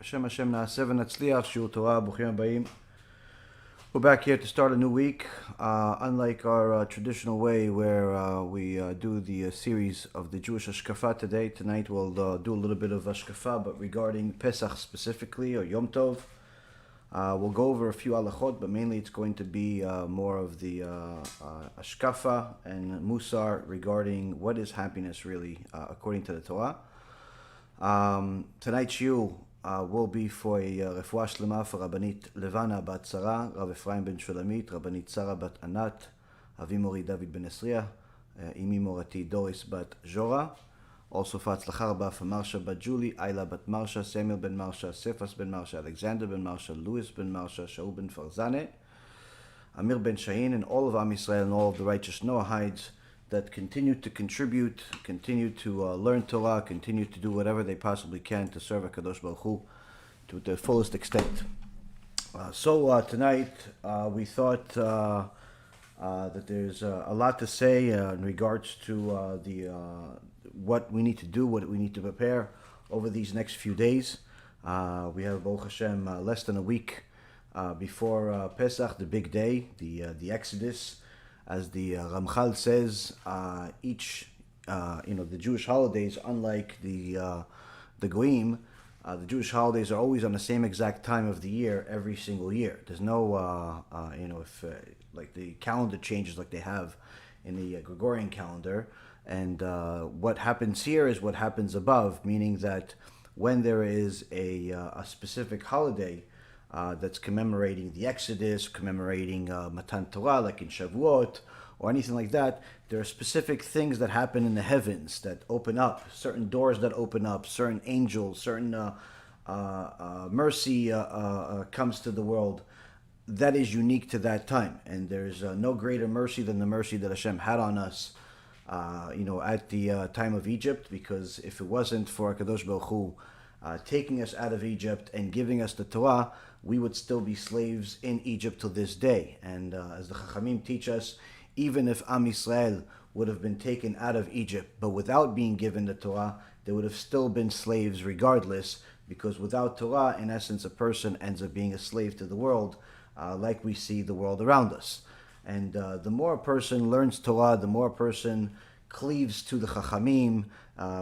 Hashem na'aseh v'natzliach, shiur Torah, b'ruchim habayim. We're back here to start a new week. Unlike our traditional way where we do the series of the Jewish Hashkafa today, tonight we'll do a little bit of Hashkafa, but regarding Pesach specifically, or Yomtov. We'll go over a few halachot, but mainly it's going to be more of the Hashkafa and Musar regarding what is happiness really, according to the Torah. Tonight's shiur will be for a refuah shlema for Rabbanit Levana bat Tsara, Rav Efraim ben Shulamit, Rabbanit Sarah bat Anat, Avi Mori David ben Esriya, Imi Morati Doris bat Jora. Also for Hatzlacha Rabba for Marsha bat Julie, Ayla bat Marsha, Samuel ben Marsha, Cephas ben Marsha, Alexander ben Marsha, Louis ben Marsha, Shaul ben Farzane, Amir ben Shahin, and all of Am Yisrael and all of the righteous Noahides that continue to contribute, continue to learn Torah, continue to do whatever they possibly can to serve HaKadosh Baruch Hu to the fullest extent. So tonight we thought that there's a lot to say in regards to what we need to do, what we need to prepare over these next few days. We have, Baruch Hashem, less than a week before Pesach, the big day, the Exodus. As the Ramchal says, the Jewish holidays, unlike the Goyim, the Jewish holidays are always on the same exact time of the year every single year. There's no, like the calendar changes like they have in the Gregorian calendar. And what happens here is what happens above, meaning that when there is a specific holiday, that's commemorating the Exodus, commemorating Matan Torah, like in Shavuot, or anything like that, there are specific things that happen in the heavens that open up, certain doors that open up, certain angels, certain mercy comes to the world that is unique to that time. And there's no greater mercy than the mercy that HaShem had on us, at the time of Egypt, because if it wasn't for HaKadosh Baruch Hu taking us out of Egypt and giving us the Torah, we would still be slaves in Egypt to this day. And as the Chachamim teach us, even if Am Yisrael would have been taken out of Egypt, but without being given the Torah, they would have still been slaves regardless, because without Torah, in essence, a person ends up being a slave to the world, like we see the world around us. And the more a person learns Torah, the more a person cleaves to the Chachamim,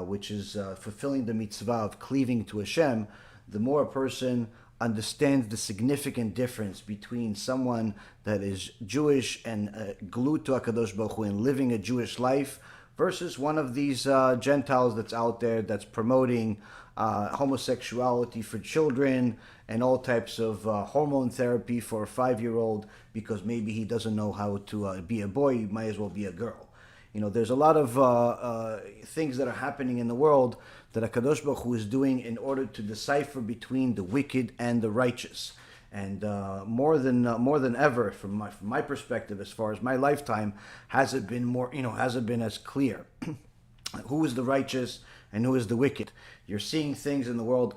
which is fulfilling the mitzvah of cleaving to Hashem, the more a person understands the significant difference between someone that is Jewish and glued to HaKadosh Baruch Hu and living a Jewish life versus one of these Gentiles that's out there that's promoting homosexuality for children and all types of hormone therapy for a 5-year-old because maybe he doesn't know how to be a boy, he might as well be a girl. There's a lot of things that are happening in the world that HaKadosh Baruch Hu is doing in order to decipher between the wicked and the righteous. And more than ever, from my perspective, as far as my lifetime, hasn't been as clear who is the righteous and who is the wicked. You're seeing things in the world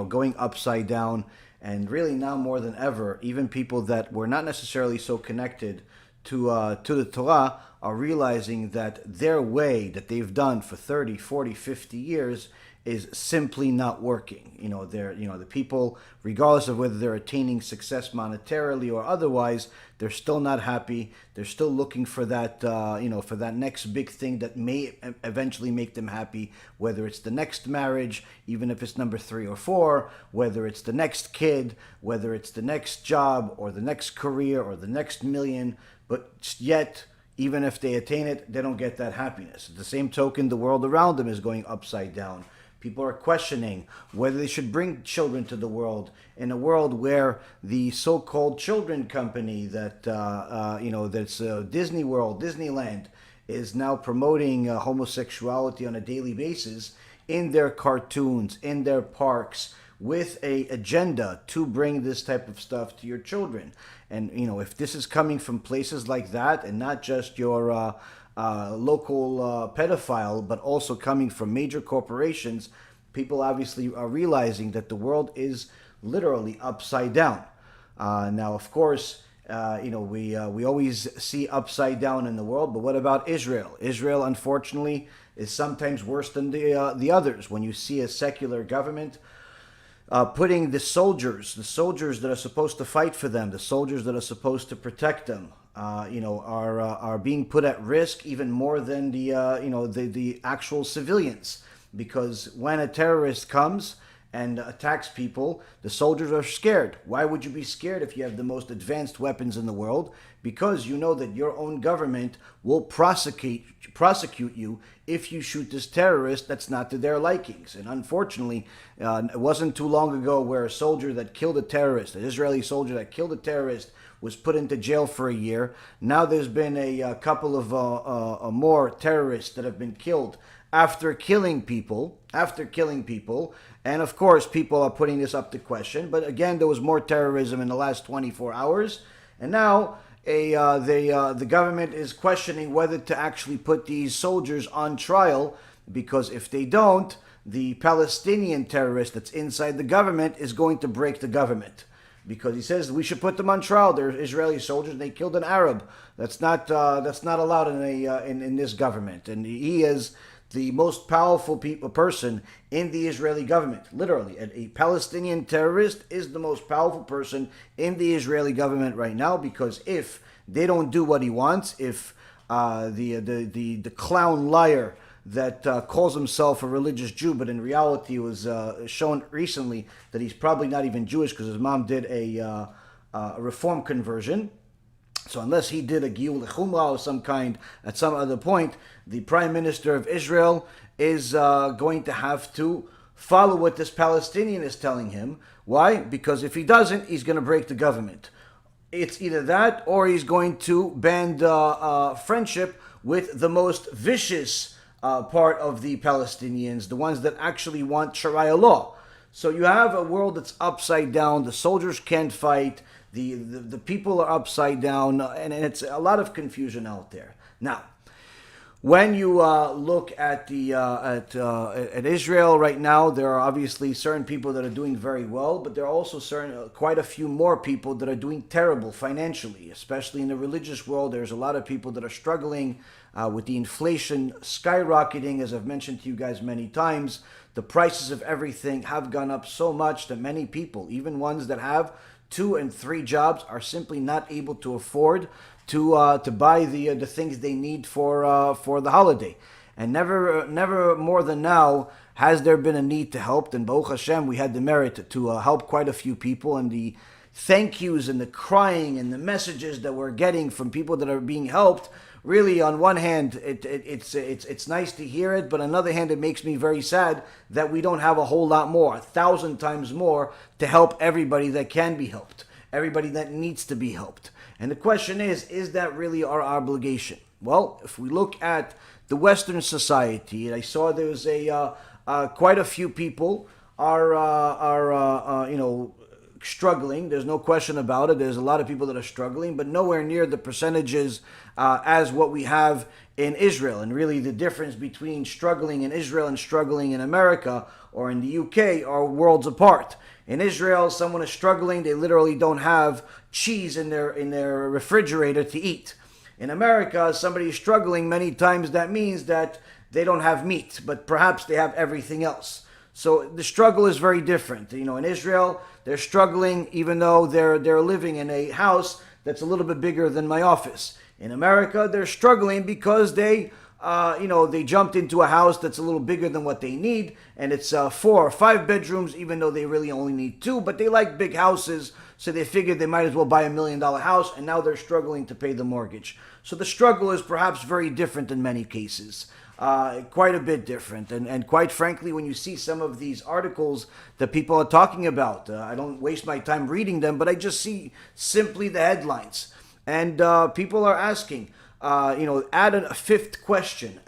going upside down, and really now more than ever, even people that were not necessarily so connected to the Torah are realizing that their way that they've done for 30, 40, 50 years is simply not working. The people, regardless of whether they're attaining success monetarily or otherwise, they're still not happy. They're still looking for that, for that next big thing that may eventually make them happy, whether it's the next marriage, even if it's number 3 or 4, whether it's the next kid, whether it's the next job or the next career or the next million, but yet, even if they attain it, they don't get that happiness. At the same token, the world around them is going upside down. People are questioning whether they should bring children to the world in a world where the so-called children company that's Disney World, Disneyland, is now promoting homosexuality on a daily basis in their cartoons, in their parks, with a agenda to bring this type of stuff to your children. And if this is coming from places like that and not just your local pedophile, but also coming from major corporations, people obviously are realizing that the world is literally upside down. Now, of course, we always see upside down in the world, but what about Israel? Israel, unfortunately, is sometimes worse than the others. When you see a secular government putting the soldiers that are supposed to fight for them, the soldiers that are supposed to protect them, are being put at risk even more than the actual civilians. Because when a terrorist comes and attacks people, the soldiers are scared. Why would you be scared if you have the most advanced weapons in the world? Because you know that your own government will prosecute you if you shoot this terrorist that's not to their likings. And unfortunately, it wasn't too long ago where a soldier that killed a terrorist, an Israeli soldier that killed a terrorist, was put into jail for a year. Now there's been a couple of more terrorists that have been killed after killing people. And of course, people are putting this up to question. But again, there was more terrorism in the last 24 hours. And now the government is questioning whether to actually put these soldiers on trial, because if they don't, the Palestinian terrorist that's inside the government is going to break the government. Because he says we should put them on trial. They're Israeli soldiers and they killed an Arab. That's not allowed in this government. And he is the most powerful person in the Israeli government. Literally, a Palestinian terrorist is the most powerful person in the Israeli government right now, because if they don't do what he wants, if the clown liar that calls himself a religious Jew, but in reality it was shown recently that he's probably not even Jewish because his mom did a reform conversion. So unless he did a Giyul L'Chumrah of some kind at some other point, the Prime Minister of Israel is going to have to follow what this Palestinian is telling him. Why? Because if he doesn't, he's going to break the government. It's either that or he's going to band friendship with the most vicious part of the Palestinians, the ones that actually want Sharia law. So you have a world that's upside down. The soldiers can't fight. The people are upside down, and it's a lot of confusion out there. Now, when you look at at Israel right now, there are obviously certain people that are doing very well, but there are also quite a few more people that are doing terrible financially, especially in the religious world. There's a lot of people that are struggling with the inflation skyrocketing. As I've mentioned to you guys many times, the prices of everything have gone up so much that many people, even ones that have 2 and 3 jobs, are simply not able to afford to buy the things they need for the holiday. And never more than now has there been a need to help. And Baruch Hashem, we had the merit to help quite a few people, and the thank yous and the crying and the messages that we're getting from people that are being helped. Really, on one hand, it's nice to hear it, but on the other hand, it makes me very sad that we don't have a whole lot more, 1,000 times more, to help everybody that can be helped, everybody that needs to be helped. And the question is that really our obligation? Well, if we look at the Western society, I saw there was quite a few people are struggling. There's no question about it. There's a lot of people that are struggling, but nowhere near the percentages as what we have in Israel. And really the difference between struggling in Israel and struggling in America or in the UK are worlds apart. In Israel, someone is struggling, they literally don't have cheese in their refrigerator to eat. In America, somebody is struggling, many times that means that they don't have meat, but perhaps they have everything else. So the struggle is very different. In Israel, they're struggling even though they're living in a house that's a little bit bigger than my office. In America, they're struggling because they jumped into a house that's a little bigger than what they need, and it's 4 or 5 bedrooms, even though they really only need 2, but they like big houses, so they figured they might as well buy $1 million house, and now they're struggling to pay the mortgage. So the struggle is perhaps very different in many cases. Quite a bit different. And quite frankly, when you see some of these articles that people are talking about, I don't waste my time reading them, but I just see simply the headlines. And people are asking, add a fifth question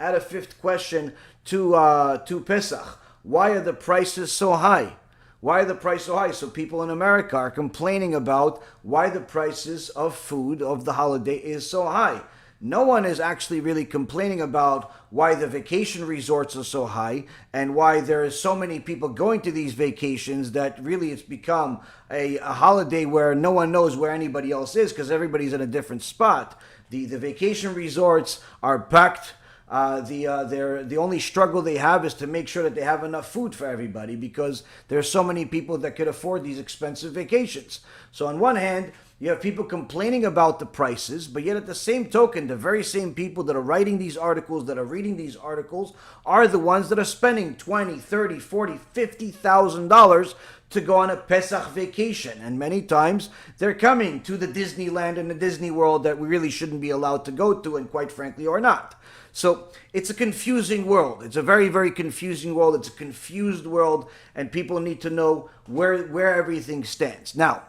to Pesach. Why are the prices so high? Why are the prices so high? So people in America are complaining about why the prices of food of the holiday is so high. No one is actually really complaining about why the vacation resorts are so high and why there is so many people going to these vacations that really it's become a holiday where no one knows where anybody else is because everybody's in a different spot. The vacation resorts are packed The only struggle they have is to make sure that they have enough food for everybody, because there are so many people that could afford these expensive vacations. So on one hand, you have people complaining about the prices, but yet at the same token, the very same people that are writing these articles, that are reading these articles, are the ones that are spending $20,000, $30,000, $40,000, $50,000 to go on a Pesach vacation. And many times they're coming to the Disneyland and the Disney World that we really shouldn't be allowed to go to, and quite frankly are not. So it's a confusing world. It's a very, very confusing world. It's a confused world, and people need to know where everything stands. Now,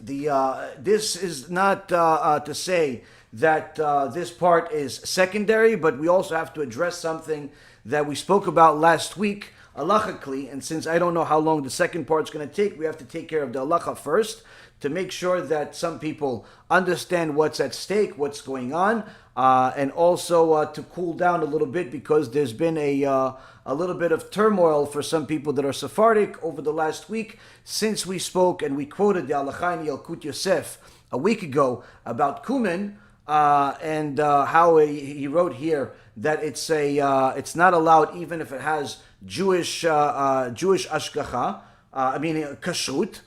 this is not to say that this part is secondary, but we also have to address something that we spoke about last week, halachically, and since I don't know how long the second part is going to take, we have to take care of the halacha first to make sure that some people understand what's at stake, what's going on, and also to cool down a little bit, because there's been a little bit of turmoil for some people that are Sephardic over the last week since we spoke and we quoted the Halacha in Yalkut Yosef a week ago about cumin, and how he wrote here that it's not allowed even if it has Jewish ashgacha, kashrut.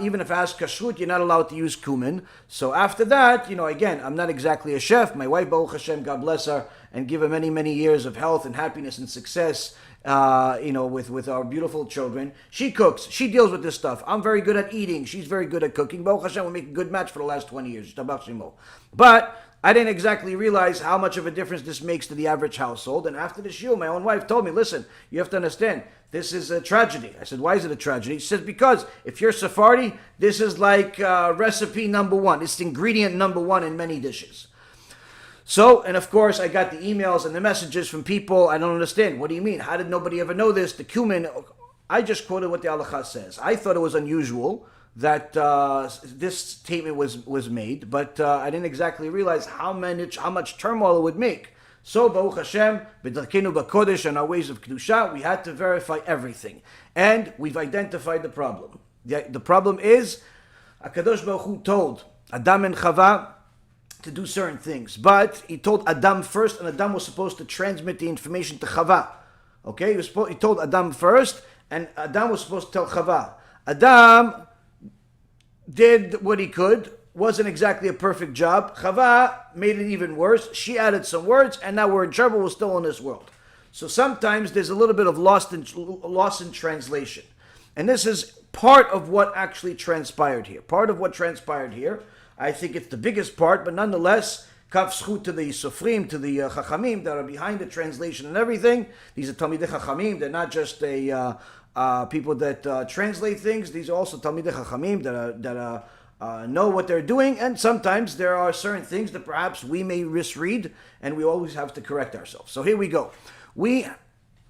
Even if it has kashrut, you're not allowed to use cumin. So after that, again, I'm not exactly a chef. My wife, Baruch Hashem, God bless her, and give her many, many years of health and happiness and success, with our beautiful children. She cooks. She deals with this stuff. I'm very good at eating. She's very good at cooking. Baruch Hashem, we make a good match for the last 20 years. But I didn't exactly realize how much of a difference this makes to the average household. And after the shiur, my own wife told me, listen, you have to understand, this is a tragedy. I said, why is it a tragedy? She says, because if you're Sephardi, this is like recipe number one. It's ingredient number one in many dishes. So, and of course, I got the emails and the messages from people. I don't understand. What do you mean? How did nobody ever know this? The cumin. I just quoted what the halacha says. I thought it was unusual that this statement was made, but I didn't exactly realize how much turmoil it would make. So, Baruch Hashem, b'darkeinu b'kodesh, and our ways of kedusha, we had to verify everything, and we've identified the problem. The problem is, HaKadosh Baruch Hu told Adam and Chava to do certain things, but he told Adam first, and Adam was supposed to transmit the information to Chava. Okay, he told Adam first, and Adam was supposed to tell Chava. Adam did what he could, wasn't exactly a perfect job. Chava made it even worse. She added some words, and now we're in trouble. We're still in this world. So sometimes there's a little bit of loss in translation. And this is part of what actually transpired here. Part of what transpired here, I think it's the biggest part, but nonetheless, kaf zchut to the Sofrim, to the Chachamim that are behind the translation and everything. These are Talmidei Chachamim. They're not just people that translate things. These are also Talmidei Chachamim that know what they're doing, and sometimes there are certain things that perhaps we may misread, and we always have to correct ourselves. So here we go. We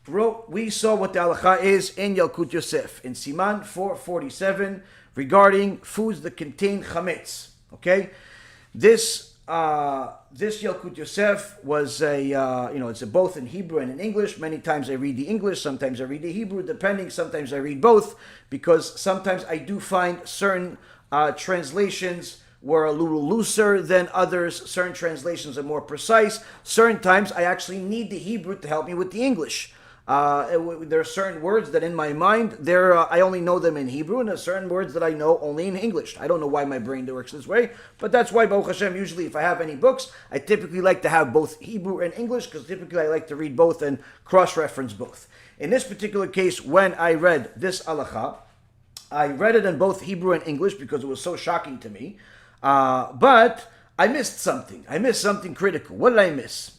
saw what the halacha is in Yalkut Yosef, in Siman 447, regarding foods that contain chametz. Okay, this Yalkut Yosef was it's both in Hebrew and in English. Many times I read the English, sometimes I read the Hebrew, depending. Sometimes I read both, because sometimes I do find certain translations were a little looser than others. Certain translations are more precise. Certain times I actually need the Hebrew to help me with the English. There are certain words that in my mind, I only know them in Hebrew, and there are certain words that I know only in English. I don't know why my brain works this way, but that's why, Baruch Hashem, usually if I have any books, I typically like to have both Hebrew and English, because typically I like to read both and cross-reference both. In this particular case, when I read this halacha, I read it in both Hebrew and English because it was so shocking to me, but I missed something. I missed something critical. What did I miss?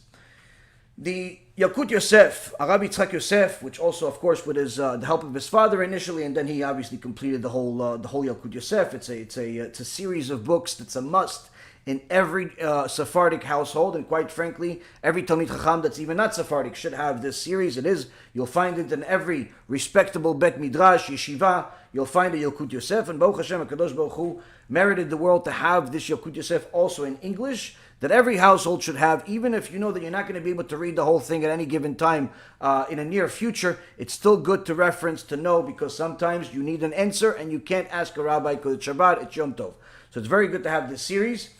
The Yalkut Yosef, Rabbi Yitzchak Yosef, which also, of course, with the help of his father initially, and then he obviously completed the whole Yalkut Yosef. It's a series of books that's a must in every Sephardic household, and quite frankly, every Talmid Chacham that's even not Sephardic should have this series. You'll find it in every respectable Bet Midrash, Yeshiva. You'll find a Yalkut Yosef, and Baruch Hashem, HaKadosh Baruch Hu merited the world to have this Yalkut Yosef also in English, that every household should have, even if you know that you're not going to be able to read the whole thing at any given time in a near future. It's still good to reference, to know, because sometimes you need an answer and you can't ask a rabbi because it's Shabbat, it's Yomtov. So it's very good to have this series.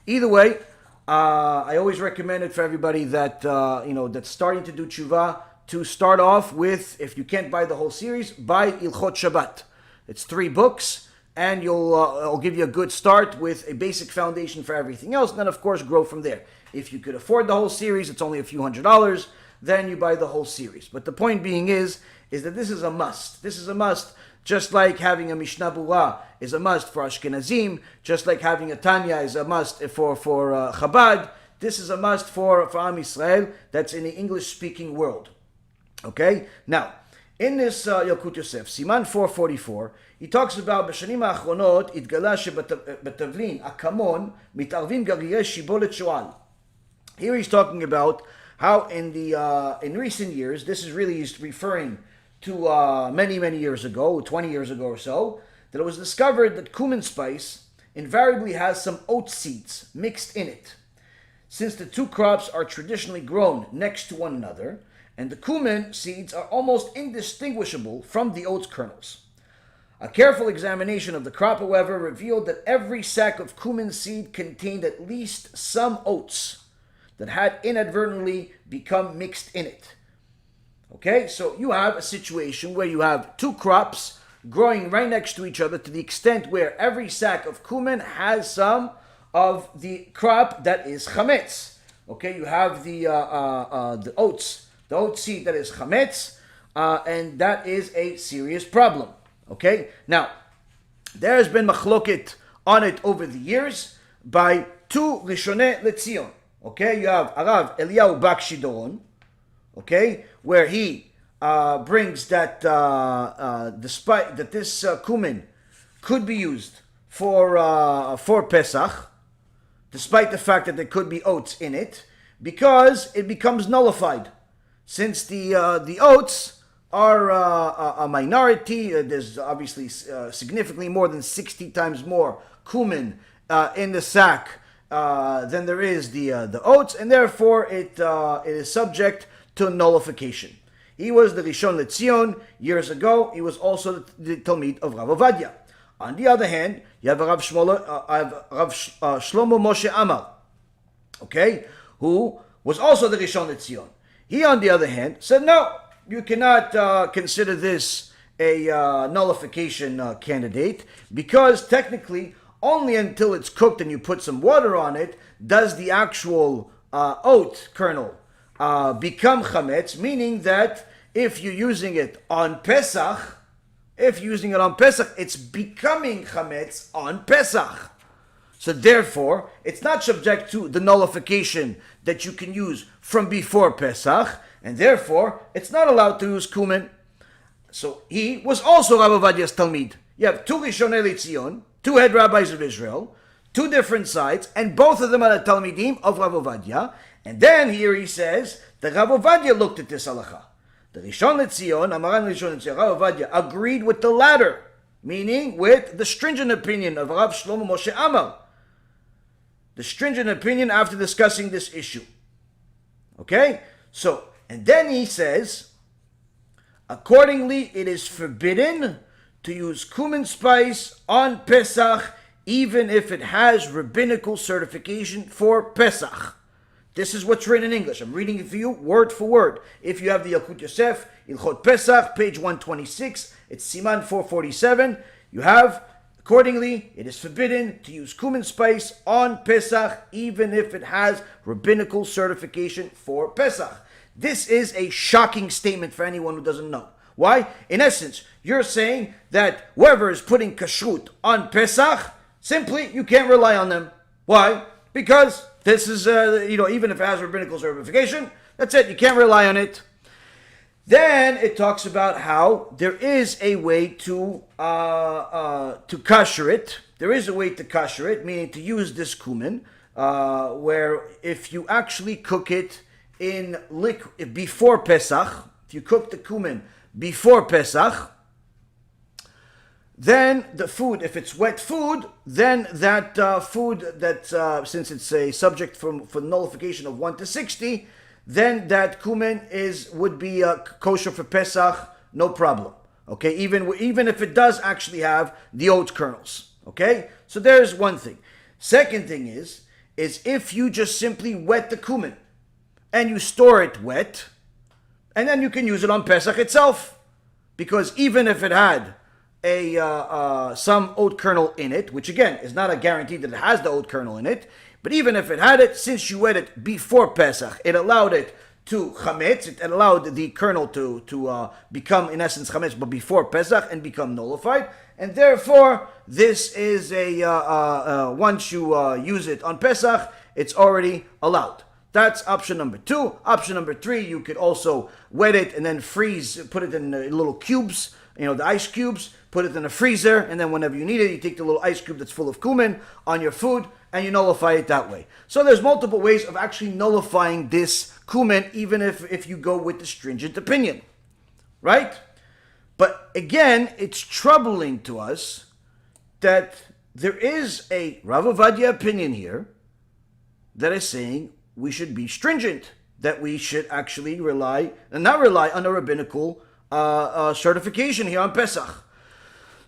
Either way, I always recommend it for everybody that that's starting to do tshuva to start off with. If you can't buy the whole series, buy Ilchot Shabbat. It's 3 books, and it'll give you a good start with a basic foundation for everything else. And then, of course, grow from there. If you could afford the whole series, it's only a few $100s. Then you buy the whole series. But the point being is that this is a must. This is a must. Just like having a Mishnah Berurah is a must for Ashkenazim, just like having a Tanya is a must for Chabad, this is a must for Am Yisrael that's in the English-speaking world. Okay? Now, in this Yalkut Yosef, Siman 444, he talks about בשנים האחרונות התגלה שבתבלין אקמון מתערבים גרעיני שיבולת שועל. Here he's talking about how in recent years, this is really referring to many years ago, 20 years ago or so, that it was discovered that cumin spice invariably has some oat seeds mixed in it. Since the 2 crops are traditionally grown next to one another, and the cumin seeds are almost indistinguishable from the oats kernels. A careful examination of the crop, however, revealed that every sack of cumin seed contained at least some oats that had inadvertently become mixed in it. Okay, so you have a situation where you have 2 crops growing right next to each other to the extent where every sack of cumin has some of the crop that is chametz. Okay, you have the oats, the oat seed that is chametz, and that is a serious problem. Okay, now there has been machloket on it over the years by 2 Rishonei LeZion. Okay, you have Arav Eliyahu Bakshi Doron, okay, where he brings that despite that this cumin could be used for Pesach, despite the fact that there could be oats in it, because it becomes nullified, since the oats are a minority. There's obviously significantly more than 60 times more cumin in the sack than there is the oats, and therefore it is subject to nullification. He was the Rishon LeZion years ago. He was also the Talmid of Rav Ovadia. On the other hand, you have Rav Shlomo Moshe Amar, okay, who was also the Rishon LeZion. He, on the other hand, said no, you cannot consider this a nullification candidate, because technically only until it's cooked and you put some water on it does the actual oat kernel become chametz, meaning that if you're using it on Pesach, it's becoming chametz on Pesach. So therefore, it's not subject to the nullification that you can use from before Pesach, and therefore, it's not allowed to use cumin. So he was also Rav Ovadia's Talmid. You have 2 Rishonei LeZion, 2 head rabbis of Israel, 2 different sides, and both of them are the Talmidim of Rav Ovadia. And then here he says that Rav Ovadia looked at this halacha. The Rishon LeZion, Amaran Rishon LeZion, Rav Ovadia agreed with the latter, meaning with the stringent opinion of Rav Shlomo Moshe Amar. The stringent opinion after discussing this issue. Okay? So, and then he says, accordingly, it is forbidden to use cumin spice on Pesach, even if it has rabbinical certification for Pesach. This is what's written in English. I'm reading it for you word for word. If you have the Yalkut Yosef, Ilchot Pesach, page 126, it's Siman 447. You have, accordingly, it is forbidden to use cumin spice on Pesach, even if it has rabbinical certification for Pesach. This is a shocking statement for anyone who doesn't know. Why? In essence, you're saying that whoever is putting kashrut on Pesach, simply you can't rely on them. Why? Because this is, even if it has rabbinical certification, that's it. You can't rely on it. Then it talks about how there is a way to kasher it. There is a way to kasher it, meaning to use this cumin, where if you actually cook it in before Pesach, if you cook the cumin before Pesach, then the food, if it's wet food, then that food that, since it's a subject for nullification of 1 to 60, then that cumin would be kosher for Pesach, no problem. Okay, even if it does actually have the oat kernels. Okay, so there's one thing. Second thing is is if you just simply wet the cumin and you store it wet, and then you can use it on Pesach itself. Because even if it had some oat kernel in it, which again is not a guarantee that it has the oat kernel in it, but even if it had it, since you wet it before Pesach, it allowed it to chametz, it allowed the kernel to become, in essence, chametz, but before Pesach, and become nullified. And therefore, this is once you use it on Pesach, it's already allowed. That's option number 2. Option number 3, you could also wet it and then freeze, put it in little cubes, the ice cubes, put it in a freezer, and then whenever you need it, you take the little ice cube that's full of cumin on your food, and you nullify it that way. So there's multiple ways of actually nullifying this cumin, even if you go with the stringent opinion, right? But again, it's troubling to us that there is a Rav Ovadia opinion here that is saying we should be stringent, that we should actually not rely on a rabbinical certification here on Pesach.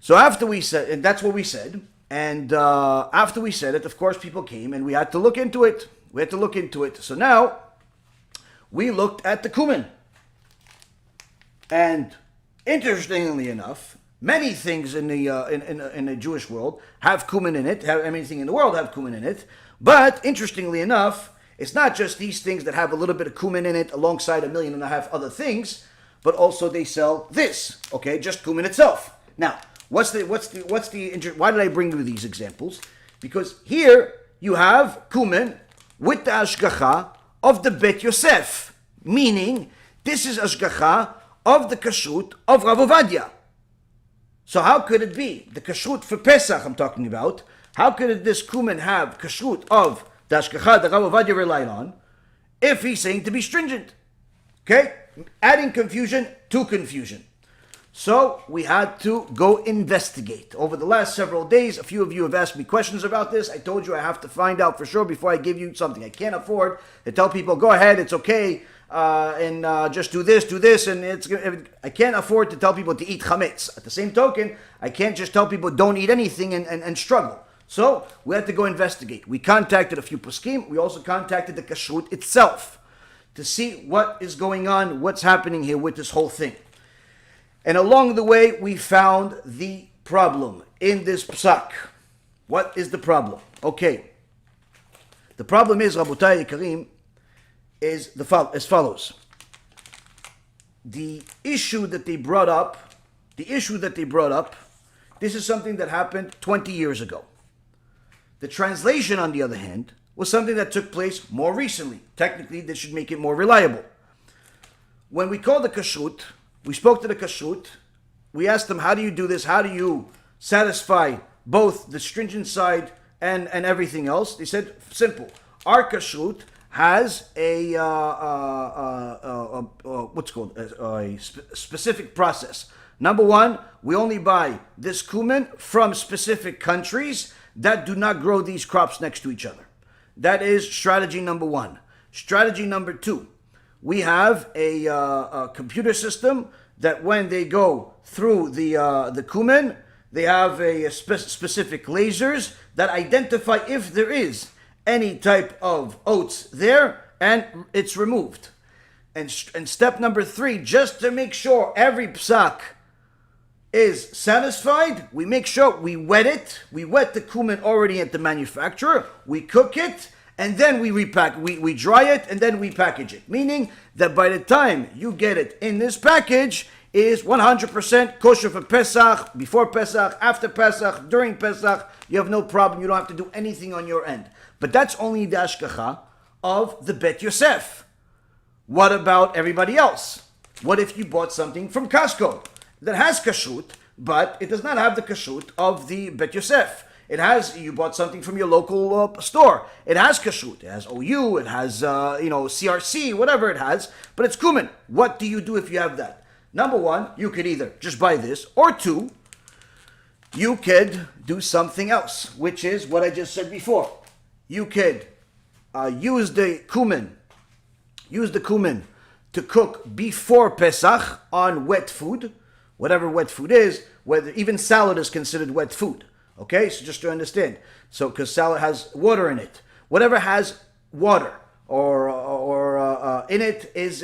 So after we said, and that's what we said, and after we said it, of course, people came and we had to look into it. So now we looked at the cumin, and interestingly enough, many things in the Jewish world have cumin in it. Anything in the world have cumin in it. But interestingly enough, it's not just these things that have a little bit of cumin in it alongside 1.5 million other things, but also they sell this. Okay, just cumin itself. Now, why did I bring you these examples? Because here you have cumin with the ashgacha of the Bet Yosef, meaning this is ashgacha of the kashrut of Rav Ovadia. So how could it be the kashrut for Pesach I'm talking about? How could this cumin have kashrut of the ashgacha that Rav Ovadia relied on if he's saying to be stringent? Okay, adding confusion to confusion. So we had to go investigate. Over the last several days, a few of you have asked me questions about this. I told you I have to find out for sure before I give you something. I can't afford to tell people, go ahead, it's okay, and just do this, and I can't afford to tell people to eat chametz. At the same token, I can't just tell people don't eat anything and struggle. So we had to go investigate. We contacted a few poskim. We also contacted the kashrut itself to see what is going on, what's happening here with this whole thing. And along the way, we found the problem in this psak. What is the problem? Okay. The problem is, Rabotai Yekarim, is as follows. The issue that they brought up, this is something that happened 20 years ago. The translation, on the other hand, was something that took place more recently. Technically, this should make it more reliable. When we called the kashrut, we spoke to the kashrut. We asked them, how do you do this? How do you satisfy both the stringent side and everything else? They said, simple. Our kashrut has a specific process. Number one, we only buy this cumin from specific countries that do not grow these crops next to each other. That is strategy number one. Strategy number two, we have a computer system that when they go through the cumin, they have a specific lasers that identify if there is any type of oats there, and it's removed. And step number three, just to make sure every psak is satisfied, we make sure we wet it. We wet the cumin already at the manufacturer. We cook it, and then we repack. We dry it, and then we package it. Meaning that by the time you get it in this package, it is 100% kosher for Pesach, before Pesach, after Pesach, during Pesach. You have no problem. You don't have to do anything on your end. But that's only the ashgacha of the Bet Yosef. What about everybody else? What if you bought something from Costco that has kashrut, but it does not have the kashrut of the Bet Yosef? You bought something from your local store. It has kashrut. It has OU. It has, CRC, whatever it has, but it's cumin. What do you do if you have that? Number one, you could either just buy this, or two, you could do something else, which is what I just said before. You could use the cumin to cook before Pesach on wet food, whatever wet food is, whether even salad is considered wet food. Okay, so just to understand. So, because salad has water in it. whatever has water or in it is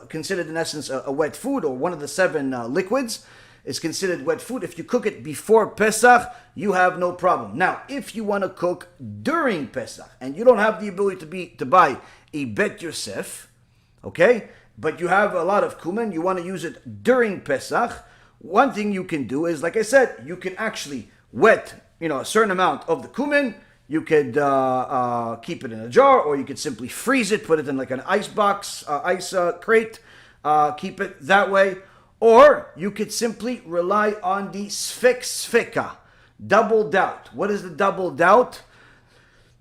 considered in essence a wet food, or one of the 7 liquids is considered wet food. If you cook it before Pesach, you have no problem. Now, if you want to cook during Pesach and you don't have the ability to buy a Bet Yosef, okay, but you have a lot of cumin, you want to use it during Pesach, one thing you can do is, like I said, you can actually wet, a certain amount of the cumin. You could keep it in a jar, or you could simply freeze it, put it in like an ice box, ice crate, keep it that way. Or you could simply rely on the sfeka, double doubt. What is the double doubt?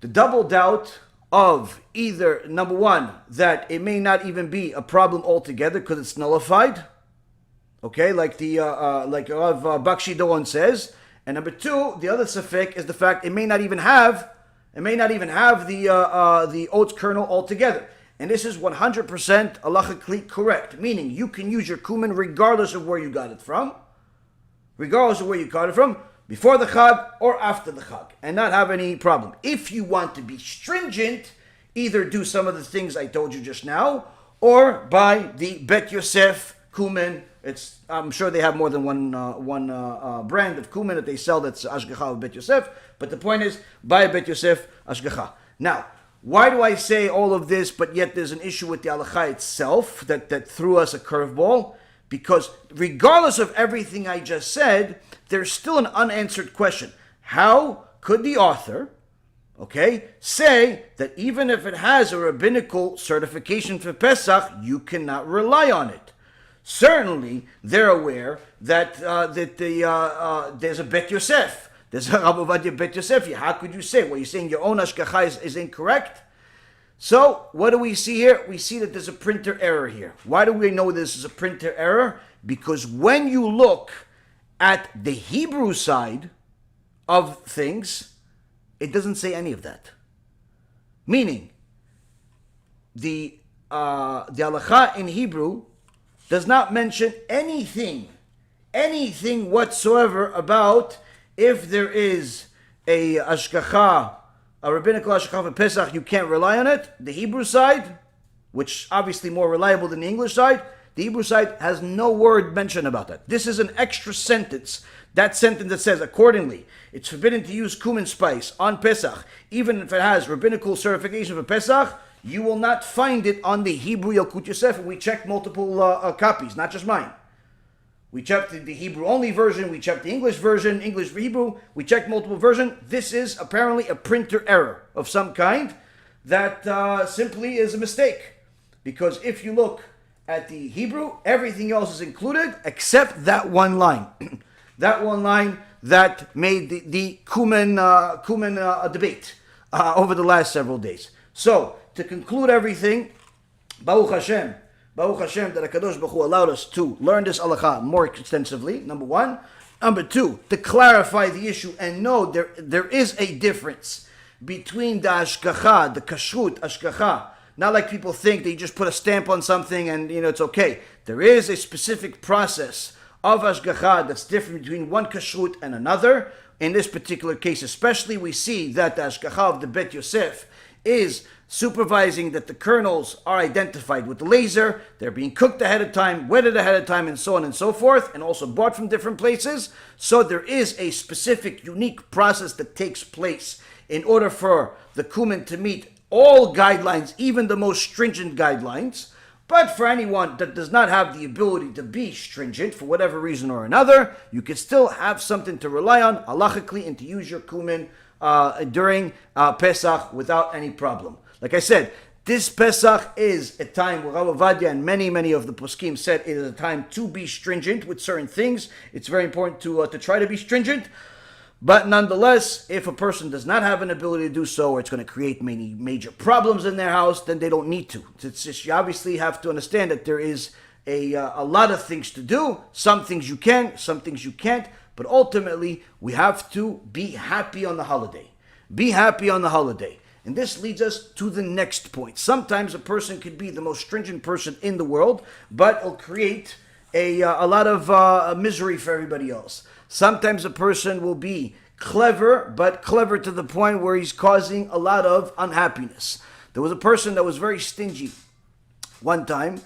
The double doubt of either, number one, that it may not even be a problem altogether because it's nullified, okay, like the like Rav Bakshi Doron says. And number two, the other safek is the fact it may not even have the oats kernel altogether. And this is 100% halachically correct, meaning you can use your cumin regardless of where you got it from, before the Chag or after the Chag, and not have any problem. If you want to be stringent, either do some of the things I told you just now, or buy the Bet Yosef cumin. I'm sure they have more than one brand of cumin that they sell that's Ashgacha of Bet Yosef, but the point is, buy a Bet Yosef Ashgacha. Now, why do I say all of this, but yet there's an issue with the halacha itself that threw us a curveball? Because regardless of everything I just said, there's still an unanswered question. How could the author, say that even if it has a rabbinical certification for Pesach, you cannot rely on it? Certainly, they're aware that there's a Bet Yosef. There's a Rabbi Ovadia Bet Yosef. How could you say? Well, you're saying your own Ashgacha is incorrect? So, what do we see here? We see that there's a printer error here. Why do we know this is a printer error? Because when you look at the Hebrew side of things, it doesn't say any of that. Meaning, the halacha in Hebrew does not mention anything whatsoever about if there is a ashgacha, a rabbinical ashgacha for Pesach, you can't rely on it. The Hebrew side, which obviously more reliable than the English side, the Hebrew side has no word mentioned about that. This is an extra sentence. That sentence that says, accordingly, it's forbidden to use cumin spice on Pesach, even if it has rabbinical certification for Pesach. You will not find it on the Hebrew Yalkut Yosef. We checked multiple copies, not just mine. We checked the Hebrew-only version. We checked the English version, English for Hebrew. We checked multiple versions. This is apparently a printer error of some kind that simply is a mistake. Because if you look at the Hebrew, everything else is included except that one line. That one line that made the cumin debate over the last several days. So, to conclude everything, Baruch Hashem that HaKadosh Baruch Hu allowed us to learn this halacha more extensively, number one. Number two, to clarify the issue and know there is a difference between the ashgacha, the kashrut ashgacha. Not like people think that you just put a stamp on something and it's okay. There is a specific process of ashgacha that's different between one kashrut and another. In this particular case especially, we see that the ashgacha of the Bet Yosef is supervising that the kernels are identified with the laser, they're being cooked ahead of time, wetted ahead of time, and so on and so forth, and also bought from different places. So there is a specific, unique process that takes place in order for the cumin to meet all guidelines, even the most stringent guidelines. But for anyone that does not have the ability to be stringent for whatever reason or another, you can still have something to rely on halachically and to use your cumin during Pesach without any problem. Like I said, this Pesach is a time where Rav Ovadia and many of the poskim said it is a time to be stringent with certain things. It's very important to try to be stringent. But nonetheless, if a person does not have an ability to do so, or it's going to create many major problems in their house, then they don't need to. It's just, you obviously have to understand that there is a lot of things to do. Some things you can, some things you can't. But ultimately, we have to be happy on the holiday. Be happy on the holiday. And this leads us to the next point. Sometimes a person could be the most stringent person in the world, but it'll create a lot of misery for everybody else. Sometimes a person will be clever, but clever to the point where he's causing a lot of unhappiness. There was a person that was very stingy one time.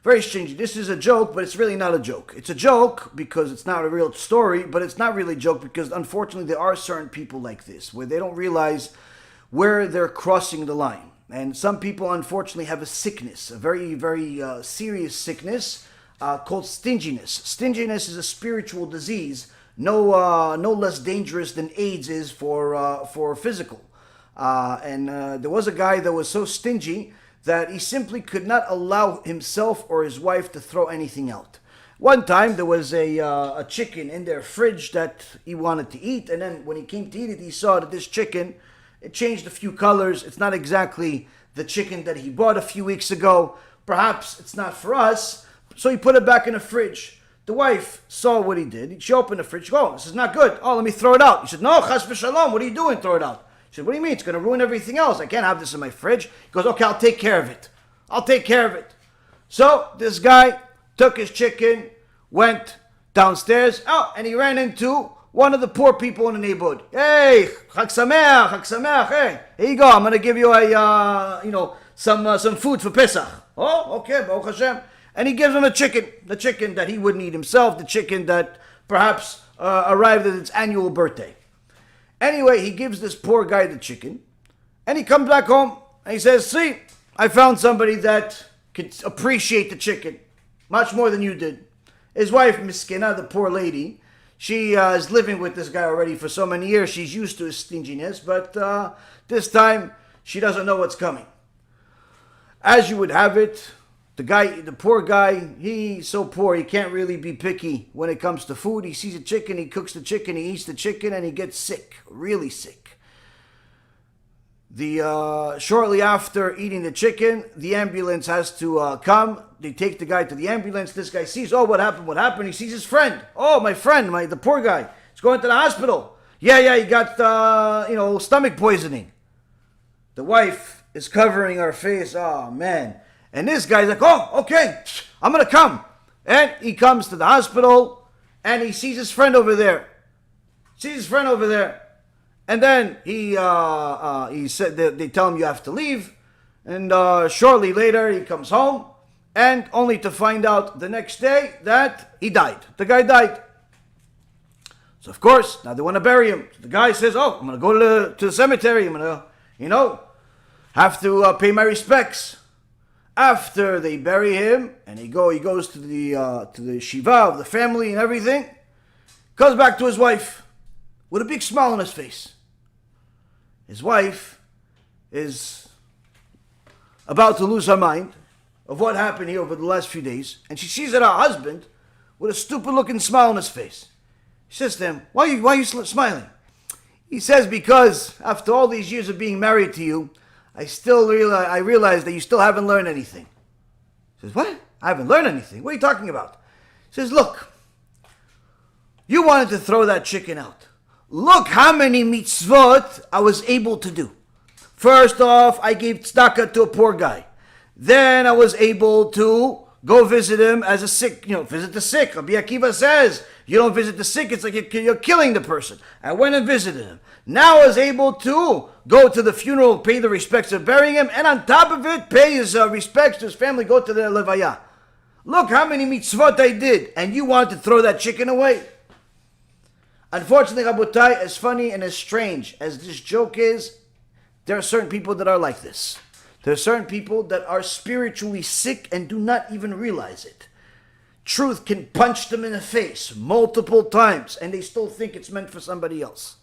Very stingy. This is a joke, but it's really not a joke. It's a joke because it's not a real story, but it's not really a joke because unfortunately there are certain people like this where they don't realize where they're crossing the line. And some people unfortunately have a sickness, a very, very serious sickness called stinginess. Stinginess is a spiritual disease, no less dangerous than AIDS is for physical. And there was a guy that was so stingy that he simply could not allow himself or his wife to throw anything out. One time there was a chicken in their fridge that he wanted to eat, and then when he came to eat it, he saw that this chicken, it changed a few colors. It's not exactly the chicken that he bought a few weeks ago. Perhaps it's not for us, so he put it back in the fridge. The wife saw what he did. She opened the fridge. Oh, this is not good. Oh, let me throw it out. He said, no, chas v'shalom, what are you doing? Throw it out. He said, what do you mean? It's going to ruin everything else. I can't have this in my fridge. He goes, okay, I'll take care of it. I'll take care of it. So this guy took his chicken, went downstairs, and he ran into one of the poor people in the neighborhood. Hey, Chag Sameach, Chag Sameach, hey, here you go. I'm going to give you some food for Pesach. Oh, okay, Baruch Hashem. And he gives him the chicken that he wouldn't eat himself, the chicken that perhaps arrived at its annual birthday. Anyway, he gives this poor guy the chicken, and he comes back home, and he says, see, I found somebody that could appreciate the chicken much more than you did. His wife, Miskina, the poor lady, she is living with this guy already for so many years. She's used to his stinginess, but this time, she doesn't know what's coming. As you would have it, the poor guy, he's so poor, he can't really be picky when it comes to food. He sees a chicken, he cooks the chicken, he eats the chicken, and he gets sick, really sick. Shortly after eating the chicken, the ambulance has to come. They take the guy to the ambulance. This guy sees, oh, what happened? He sees his friend. Oh, my friend, the poor guy. He's going to the hospital. Yeah, he got, stomach poisoning. The wife is covering her face. Oh, man. And this guy's like, oh, okay, I'm going to come. And he comes to the hospital, and he sees his friend over there. And then he said that they tell him you have to leave. And shortly later, he comes home, and only to find out the next day that he died. The guy died. So, of course, now they want to bury him. So the guy says, oh, I'm going to go to the cemetery. I'm going to, have to pay my respects. After they bury him, and he goes to the shiva of the family and everything, comes back to his wife with a big smile on his face. His wife is about to lose her mind of what happened here over the last few days, and she sees that her husband with a stupid-looking smile on his face. She says to him, why are you smiling? He says, because after all these years of being married to you, I realize that you still haven't learned anything. He says, what? I haven't learned anything? What are you talking about? He says, look, you wanted to throw that chicken out. Look how many mitzvot I was able to do. First off, I gave tzedakah to a poor guy. Then I was able to go visit him as a sick, visit the sick. Rabbi Akiva says, you don't visit the sick, it's like you're killing the person. I went and visited him. Now I was able to go to the funeral, pay the respects of burying him, and on top of it, pay his respects to his family, go to the levaya. Look how many mitzvot I did, and you wanted to throw that chicken away. Unfortunately, Rabotai, as funny and as strange as this joke is, there are certain people that are like this. There are certain people that are spiritually sick and do not even realize it. Truth can punch them in the face multiple times, and they still think it's meant for somebody else.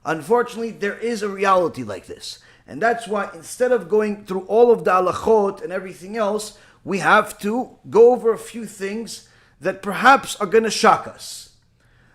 Unfortunately, there is a reality like this. And that's why instead of going through all of the halachot and everything else, we have to go over a few things that perhaps are going to shock us.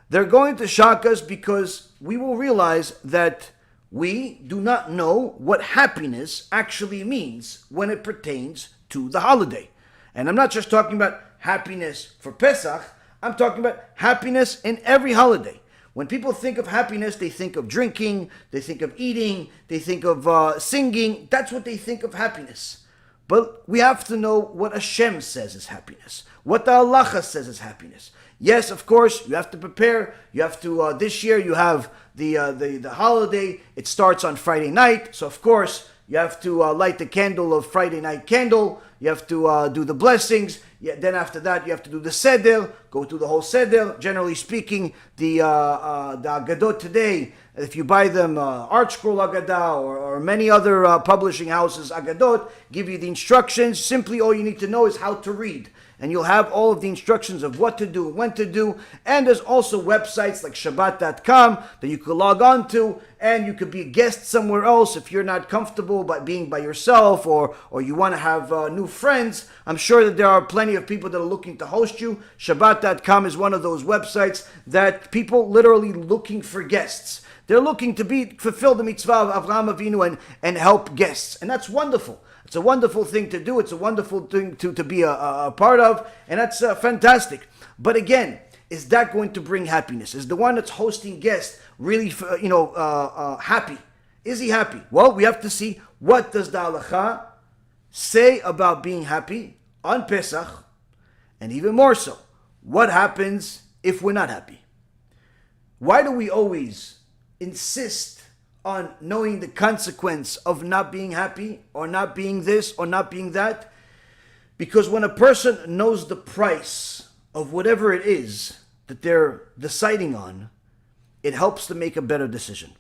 They're going to shock us because we will realize that we do not know what happiness actually means when it pertains to the holiday. And I'm not just talking about happiness for Pesach, I'm talking about happiness in every holiday. When people think of happiness, they think of drinking, they think of eating, they think of singing. That's what they think of happiness. But we have to know what HaShem says is happiness, what the halacha says is happiness. Yes, of course, you have to prepare. You have to, this year you have the holiday. It starts on Friday night. So, of course, you have to light the candle of Friday night candle. You have to do the blessings. Yeah, then after that, you have to do the seder, go through the whole seder. Generally speaking, the Agadot today, if you buy them, Art Scroll Agadah or many other publishing houses, Agadot, give you the instructions. Simply all you need to know is how to read. And you'll have all of the instructions of what to do, when to do. And there's also websites like Shabbat.com that you could log on to. And you could be a guest somewhere else if you're not comfortable by being by yourself or you want to have new friends. I'm sure that there are plenty of people that are looking to host you. Shabbat.com is one of those websites that people literally looking for guests. They're looking to fulfill the mitzvah of Avraham Avinu and help guests. And that's wonderful. It's a wonderful thing to do. It's a wonderful thing to be a part of. And that's fantastic. But again, is that going to bring happiness? Is the one that's hosting guests really, happy? Is he happy? Well, we have to see, what does the halacha say about being happy on Pesach? And even more so, what happens if we're not happy? Why do we always insist on knowing the consequence of not being happy or not being this or not being that? Because when a person knows the price of whatever it is that they're deciding on, it helps to make a better decision.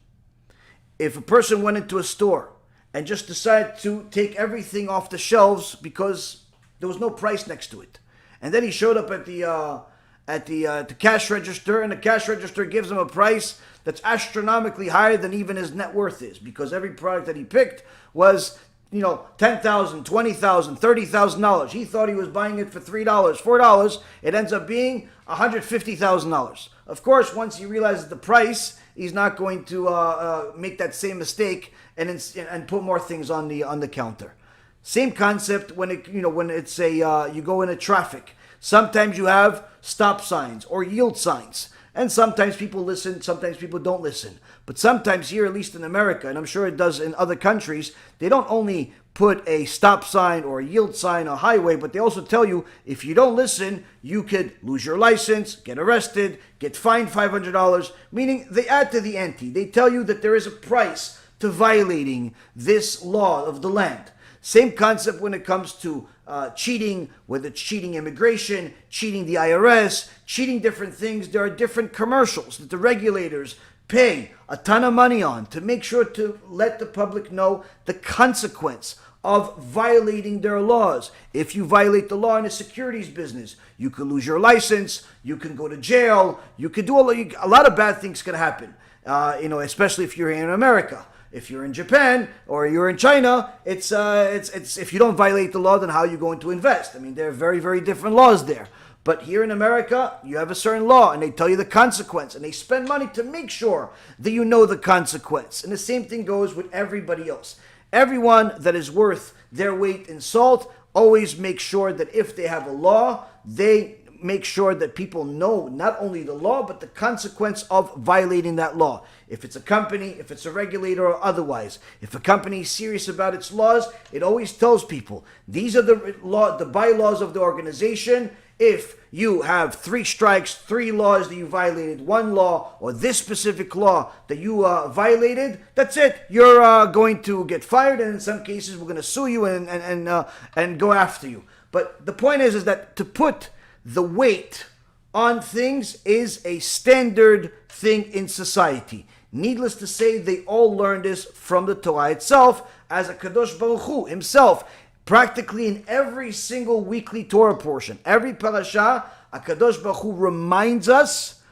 If a person went into a store and just decided to take everything off the shelves because there was no price next to it, and then he showed up at the cash register, and the cash register gives him a price that's astronomically higher than even his net worth is, because every product that he picked was, $10,000, $20,000, $30,000. He thought he was buying it for $3, $4. It ends up being $150,000. Of course, once he realizes the price, he's not going to make that same mistake and put more things on the counter. Same concept when it's you go into traffic. Sometimes you have stop signs or yield signs. And sometimes people listen, sometimes people don't listen. But sometimes here, at least in America, and I'm sure it does in other countries, they don't only put a stop sign or a yield sign on a highway, but they also tell you, if you don't listen, you could lose your license, get arrested, get fined $500, meaning they add to the ante. They tell you that there is a price to violating this law of the land. Same concept when it comes to cheating, whether it's cheating immigration, cheating the IRS, cheating different things. There are different commercials that the regulators pay a ton of money on to make sure to let the public know the consequence of violating their laws. If you violate the law in a securities business, you can lose your license, you can go to jail, you could do a lot of bad things can happen, especially if you're here in America. If you're in Japan or you're in China, it's if you don't violate the law, then how are you going to invest? I mean, there are very, very different laws there. But here in America, you have a certain law, and they tell you the consequence, and they spend money to make sure that you know the consequence. And the same thing goes with everybody else. Everyone that is worth their weight in salt always make sure that if they have a law, they make sure that people know not only the law, but the consequence of violating that law. If it's a company, if it's a regulator or otherwise, if a company is serious about its laws, it always tells people, these are the bylaws of the organization. If you have 3 strikes, 3 laws that you violated, 1 law, or this specific law that you violated, that's it. You're going to get fired, and in some cases, we're going to sue you and go after you. But the point is that to put the weight on things is a standard thing in society. Needless to say, they all learned this from the Torah itself, as a Kadosh Baruch Hu himself, practically in every single weekly Torah portion, every parasha, a Kadosh Baruch Hu reminds us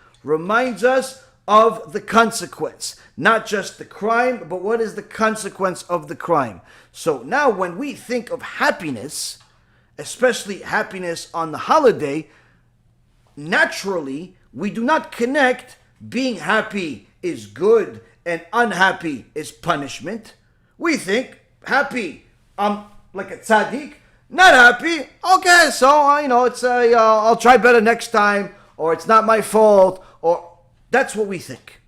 of the consequence. Not just the crime, but what is the consequence of the crime. So now when we think of happiness, especially happiness on the holiday, naturally, we do not connect being happy is good and unhappy is punishment. We think happy, like a tzaddik, not happy, okay, so, it's I'll try better next time, or it's not my fault, or that's what we think.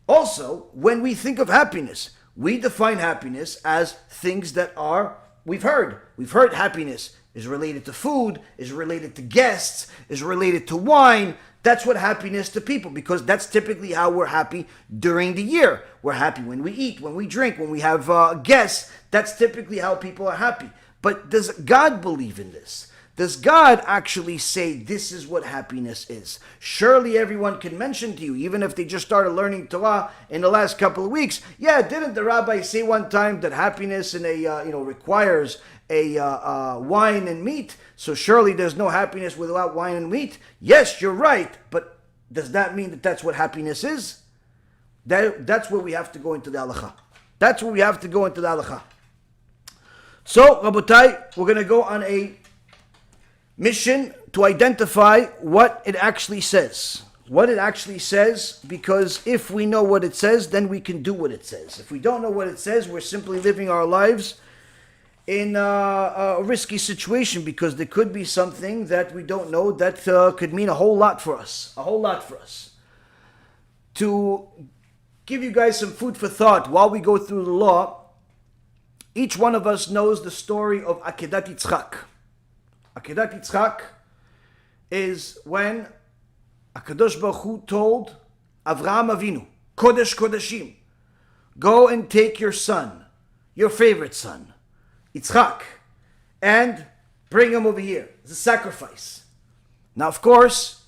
Also, when we think of happiness, we define happiness as things that are, we've heard happiness is related to food, is related to guests, is related to wine. That's what happiness to people, because that's typically how we're happy during the year. We're happy when we eat, when we drink, when we have guests. That's typically how people are happy. But does God believe in this? Does God actually say this is what happiness is? Surely everyone can mention to you, even if they just started learning Torah in the last couple of weeks. Yeah, didn't the rabbi say one time that happiness in requires a wine and meat? So surely there's no happiness without wine and meat. Yes, you're right, but does that mean that that's what happiness is? That's where we have to go into the halacha. That's where we have to go into the halacha. So, Rabotai, we're going to go on a mission to identify what it actually says. What it actually says, because if we know what it says, then we can do what it says. If we don't know what it says, we're simply living our lives in a risky situation, because there could be something that we don't know that could mean a whole lot for us. A whole lot for us. To give you guys some food for thought while we go through the law, each one of us knows the story of Akedat Yitzchak. Akedat Yitzchak is when HaKadosh Baruch Hu told Avraham Avinu, Kodesh Kodeshim, go and take your son, your favorite son, Yitzchak, and bring him over here. It's a sacrifice. Now, of course,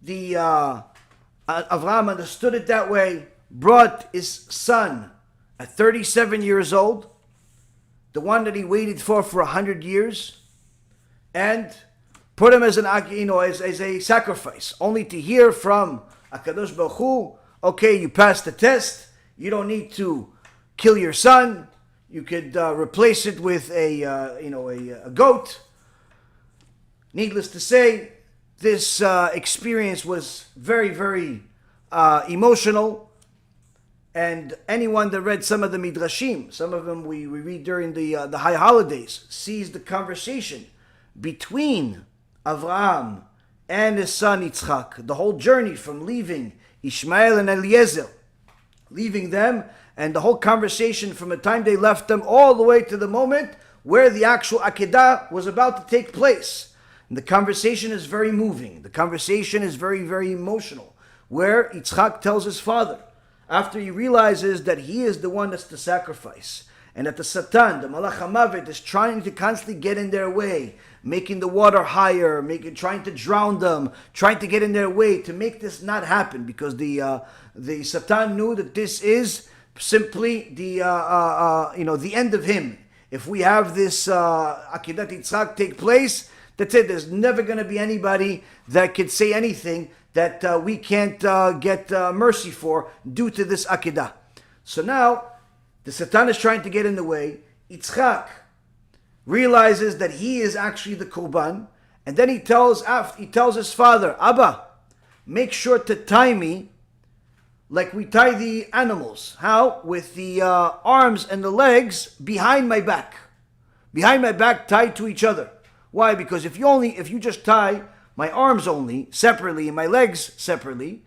the Avraham understood it that way, brought his son at 37 years old, the one that he waited for 100 years, and put him as as a sacrifice, only to hear from HaKadosh Baruch Hu, okay, you passed the test, you don't need to kill your son, you could replace it with a goat. Needless to say, this experience was very, very emotional. And anyone that read some of the midrashim, some of them we read during the high holidays, sees the conversation between Avraham and his son Yitzchak, the whole journey from leaving Ishmael and Eliezer, leaving them, and the whole conversation from the time they left them all the way to the moment where the actual Akedah was about to take place. And the conversation is very moving. The conversation is very, very emotional, where Yitzchak tells his father, after he realizes that he is the one that's the sacrifice, and that the Satan, the Malach HaMavet, is trying to constantly get in their way, making the water higher, trying to drown them, trying to get in their way to make this not happen, because the Satan knew that this is simply the end of him. If we have this Akedat Yitzchak take place, that's it. There's never going to be anybody that could say anything that we can't get mercy for due to this Akedah. So now, the Satan is trying to get in the way. Yitzchak realizes that he is actually the Korban, and then he tells his father, Abba, make sure to tie me like we tie the animals. How? With the arms and the legs behind my back. Behind my back, tied to each other. Why? Because if you just tie my arms only separately and my legs separately,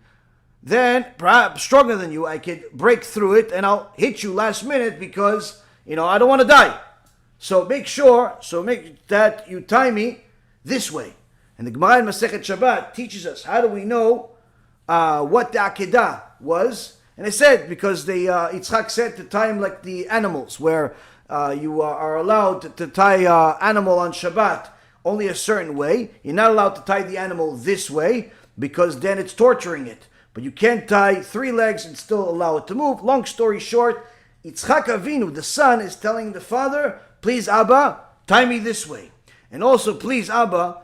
then perhaps stronger than you, I could break through it and I'll hit you last minute because, I don't want to die. So make that you tie me this way. And the Gemara in Masechet Shabbat teaches us, how do we know what the Akedah was? And it said, because Yitzchak said to tie him like the animals, where you are allowed to tie animal on Shabbat only a certain way. You're not allowed to tie the animal this way, because then it's torturing it. But you can't tie 3 legs and still allow it to move. Long story short, Yitzchak Avinu, the son, is telling the father, please Abba, tie me this way. And also, please Abba,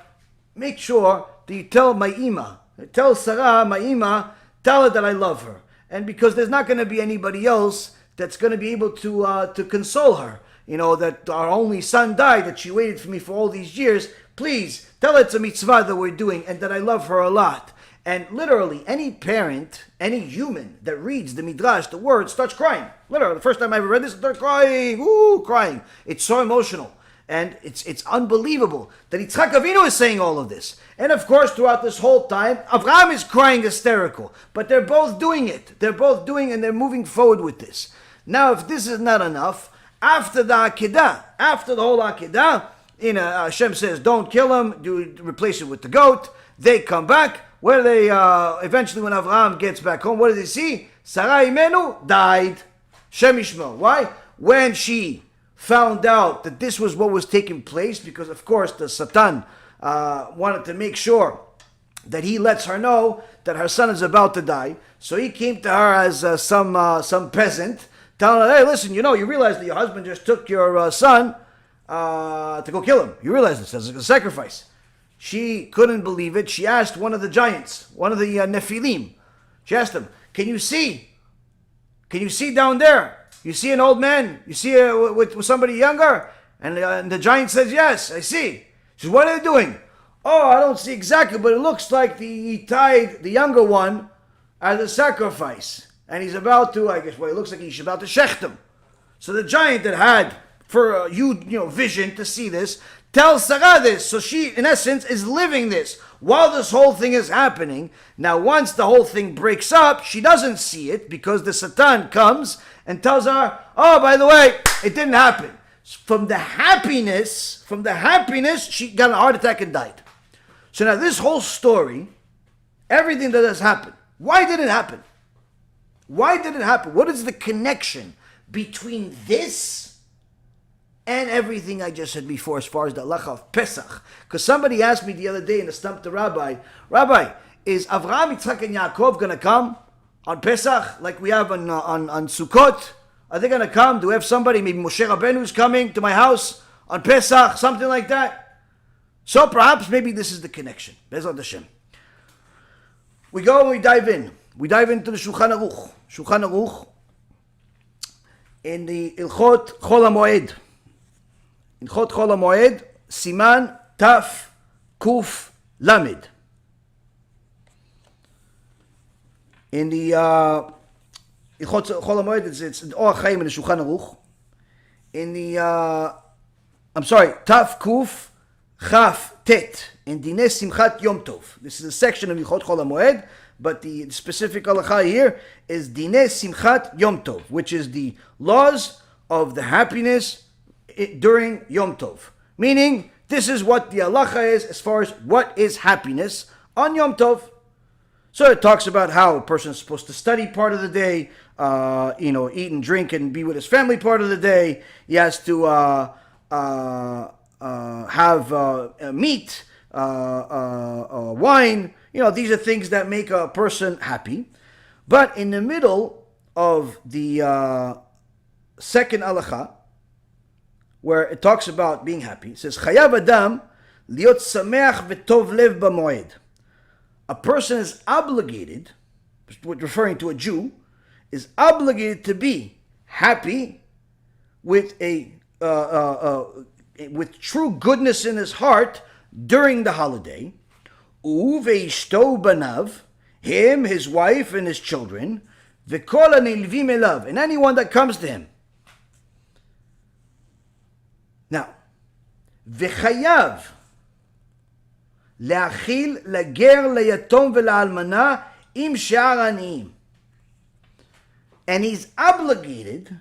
make sure that you tell my Ima, tell Sarah, my Ima, tell her that I love her. And because there's not going to be anybody else that's going to be able to console her. That our only son died, that she waited for me for all these years. Please, tell her it's a mitzvah that we're doing and that I love her a lot. And literally, any parent, any human that reads the midrash, the word, starts crying. Literally, the first time I ever read this, I started crying, crying. It's so emotional. And it's unbelievable that Yitzchak Avinu is saying all of this. And of course, throughout this whole time, Avraham is crying hysterical. But they're both doing it. They're both doing and they're moving forward with this. Now, if this is not enough, after the Akedah, after the whole Akedah, Hashem says, don't kill him, replace it with the goat. They come back. Where they, eventually when Avraham gets back home, what does he see? Sarah Imenu died. Shem Yishmael. Why? When she found out that this was what was taking place, because of course the Satan wanted to make sure that he lets her know that her son is about to die. So he came to her as some peasant, telling her, hey, listen, you realize that your husband just took your son to go kill him. You realize this as a sacrifice. She couldn't believe it. She asked one of the giants, one of the Nephilim. She asked him, can you see? Can you see down there? You see an old man? You see with somebody younger? And the giant says, yes, I see. She says, what are they doing? Oh, I don't see exactly, but it looks like he tied the younger one as a sacrifice. And he's about to, it looks like he's about to shecht him. So the giant that had for vision to see this, tells Sarah this. So she, in essence, is living this while this whole thing is happening. Now, once the whole thing breaks up, she doesn't see it because the Satan comes and tells her, oh, by the way, it didn't happen. From the happiness, she got a heart attack and died. So now this whole story, everything that has happened, why did it happen? Why did it happen? What is the connection between this and everything I just said before as far as the halacha of Pesach? Because somebody asked me the other day in the Stump the Rabbi, is Avraham, Yitzchak, and Yaakov going to come on Pesach like we have on Sukkot? Are they going to come? Do we have somebody, maybe Moshe Rabbeinu is coming to my house on Pesach, something like that? So perhaps maybe this is the connection. BeEzrat HaShem. We go and we dive in. We dive into the Shulchan Aruch. Shulchan Aruch in the Ilchot Chol HaMoed. Ilchot Chol HaMoed, Siman Taf Kuf Lamed. In the Ilchot Chol HaMoed, it's the Or HaChaim in the Shulchan Aruch. In the, Taf Kuf Chaf Tet, in Dinei Simchat Yomtov. This is a section of Ilchot Chol HaMoed, but the specific halacha here is Dinei Simchat Yomtov, which is the laws of the happiness during Yomtov. Meaning, this is what the halacha is as far as what is happiness on Yomtov. So it talks about how a person is supposed to study part of the day, eat and drink and be with his family part of the day. He has to have meat, wine. These are things that make a person happy. But in the middle of the second halacha, where it talks about being happy, it says, Chayav Adam liot sameach v'tov lev b'moed. A person is obligated, referring to a Jew, is obligated to be happy with with true goodness in his heart during the holiday. Uveishto banav, him, his wife, and his children, v'kol hanilvim elav, and anyone that comes to him. Now, v'chayav le'achil lager le'yatom ve'la'almana im she'ar aniyim, and he's obligated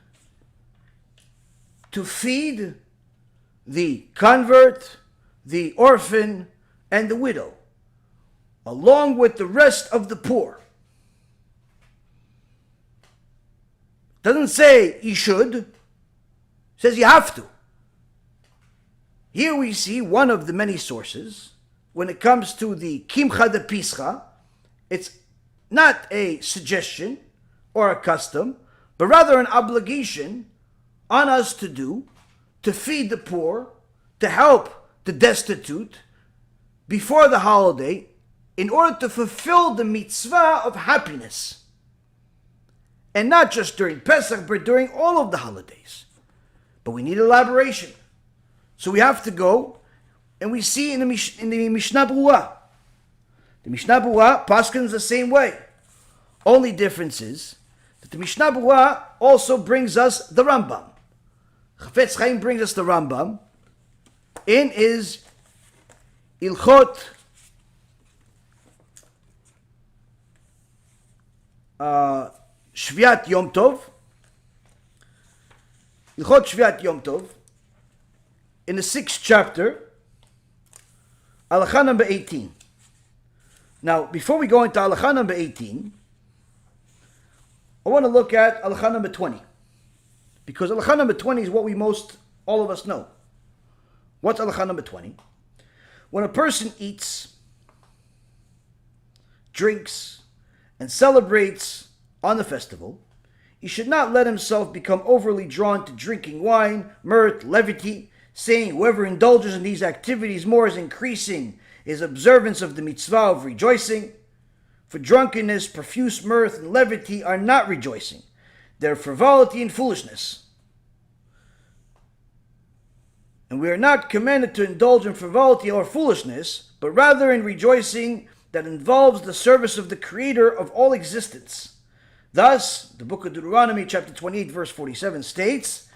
to feed the convert, the orphan, and the widow, along with the rest of the poor. Doesn't say you should, it says you have to. Here we see one of the many sources. When it comes to the Kimcha de Pischa, it's not a suggestion or a custom, but rather an obligation on us to do, to feed the poor, to help the destitute before the holiday, in order to fulfill the mitzvah of happiness. And not just during Pesach, but during all of the holidays. But we need elaboration. So we have to go, and we see in the Mishnah Berurah. The Mishnah Berurah paskins the same way. Only difference is that the Mishnah Berurah also brings us the Rambam. Chafetz Chaim brings us the Rambam in his Ilchot Shviat Yomtov. Ilchot Shviat Yomtov. in the 6th chapter, Halakha number 18. Now, before we go into Halakha number 18, I want to look at Halakha number 20. Because Halakha number 20 is what all of us know. What's Halakha number 20? When a person eats, drinks, and celebrates on the festival, he should not let himself become overly drawn to drinking wine, mirth, levity, saying whoever indulges in these activities more is increasing his observance of the mitzvah of rejoicing. For drunkenness, profuse mirth, and levity are not rejoicing. They're frivolity and foolishness. And we are not commanded to indulge in frivolity or foolishness, but rather in rejoicing that involves the service of the Creator of all existence. Thus, the book of Deuteronomy, chapter 28, verse 47 states,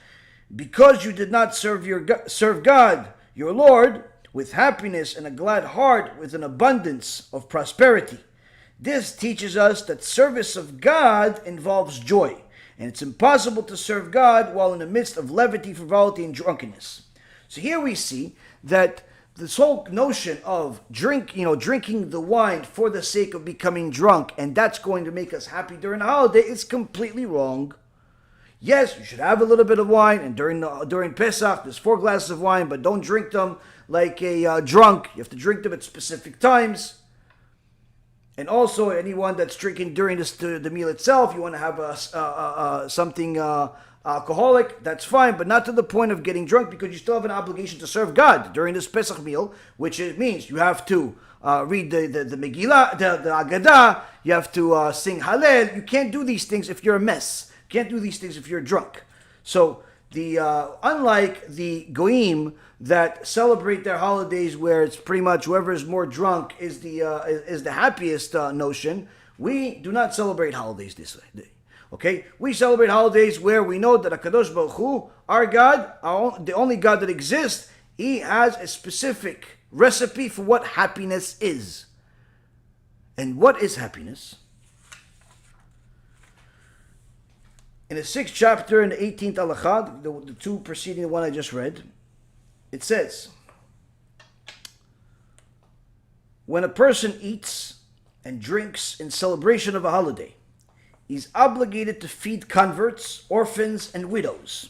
because you did not serve God, your Lord, with happiness and a glad heart, with an abundance of prosperity. This teaches us that service of God involves joy, and it's impossible to serve God while in the midst of levity, frivolity, and drunkenness. So here we see that this whole notion of drinking the wine for the sake of becoming drunk, and that's going to make us happy during the holiday, is completely wrong. Yes, you should have a little bit of wine, and during Pesach, there's 4 glasses of wine, but don't drink them like a drunk. You have to drink them at specific times. And also, anyone that's drinking during the meal itself, you want to have something alcoholic, that's fine, but not to the point of getting drunk, because you still have an obligation to serve God during this Pesach meal, which it means you have to read the Megillah, the Agadah, you have to sing Hallel. You can't do these things if you're a mess. You can't do these things if you're drunk. So, unlike the Goyim that celebrate their holidays where it's pretty much whoever is more drunk is the happiest notion, we do not celebrate holidays this way. Okay, we celebrate holidays where we know that HaKadosh Baruch Hu, our God, the only God that exists, He has a specific recipe for what happiness is. And what is happiness? In the 6th chapter, in the 18th halakha, the 2 preceding the one I just read, it says, when a person eats and drinks in celebration of a holiday, he's obligated to feed converts, orphans, and widows,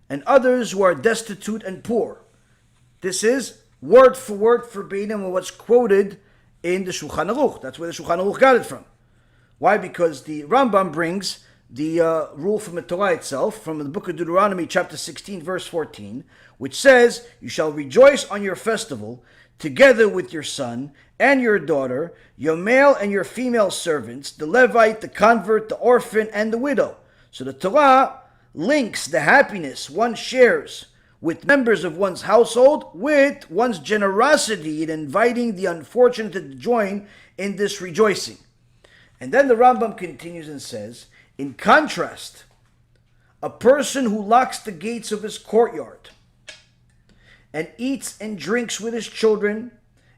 and others who are destitute and poor. This is word for word verbatim of what's quoted in the Shulchan Aruch. That's where the Shulchan Aruch got it from. Why? Because the Rambam brings the rule from the Torah itself, from the book of Deuteronomy, chapter 16, verse 14, which says, you shall rejoice on your festival, together with your son and your daughter, your male and your female servants, the Levite, the convert, the orphan, and the widow. So the Torah links the happiness one shares with members of one's household with one's generosity in inviting the unfortunate to join in this rejoicing. And then the Rambam continues and says, in contrast, a person who locks the gates of his courtyard and eats and drinks with his children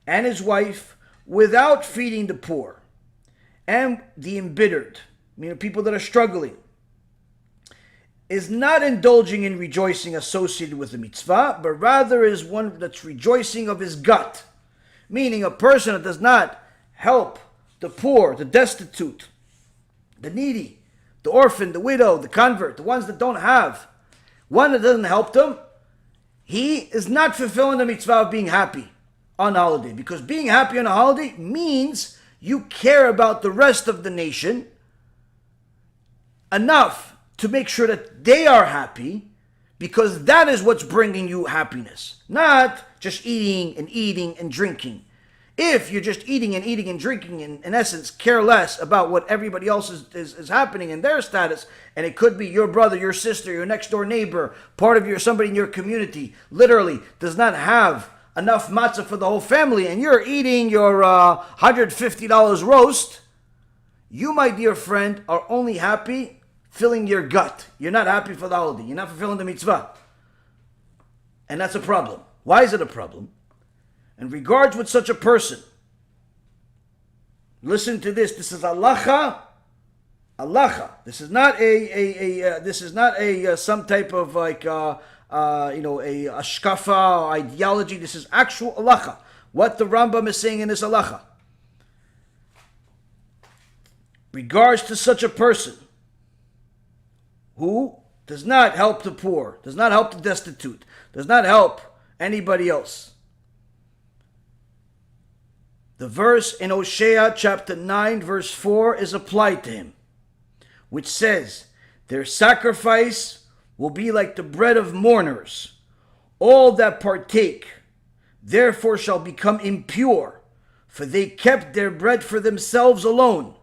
and his wife without feeding the poor and the embittered, meaning people that are struggling, is not indulging in rejoicing associated with the mitzvah, but rather is one that's rejoicing of his gut, meaning a person that does not help the poor, the destitute, the needy, the orphan, the widow, the convert, the ones that don't have, one that doesn't help them, he is not fulfilling the mitzvah of being happy on holiday. Because being happy on a holiday means you care about the rest of the nation enough to make sure that they are happy, because that is what's bringing you happiness, not just eating and drinking. If you're just eating and drinking, and in essence care less about what everybody else is happening in their status, and it could be your brother, your sister, your next door neighbor, part of somebody in your community, literally does not have enough matzah for the whole family, and you're eating your $150 roast, you, my dear friend, are only happy filling your gut. You're not happy for the holiday. You're not fulfilling the mitzvah. And that's a problem. Why is it a problem? In regards with such a person, listen to this. This is halacha. Halacha. This is not some type of a ashkafa or ideology. This is actual halacha. What the Rambam is saying in this halacha. Regards to such a person who does not help the poor, does not help the destitute, does not help anybody else. The verse in Hosea chapter 9 verse 4 is applied to him, which says, their sacrifice will be like the bread of mourners. All that partake therefore shall become impure, for they kept their bread for themselves alone.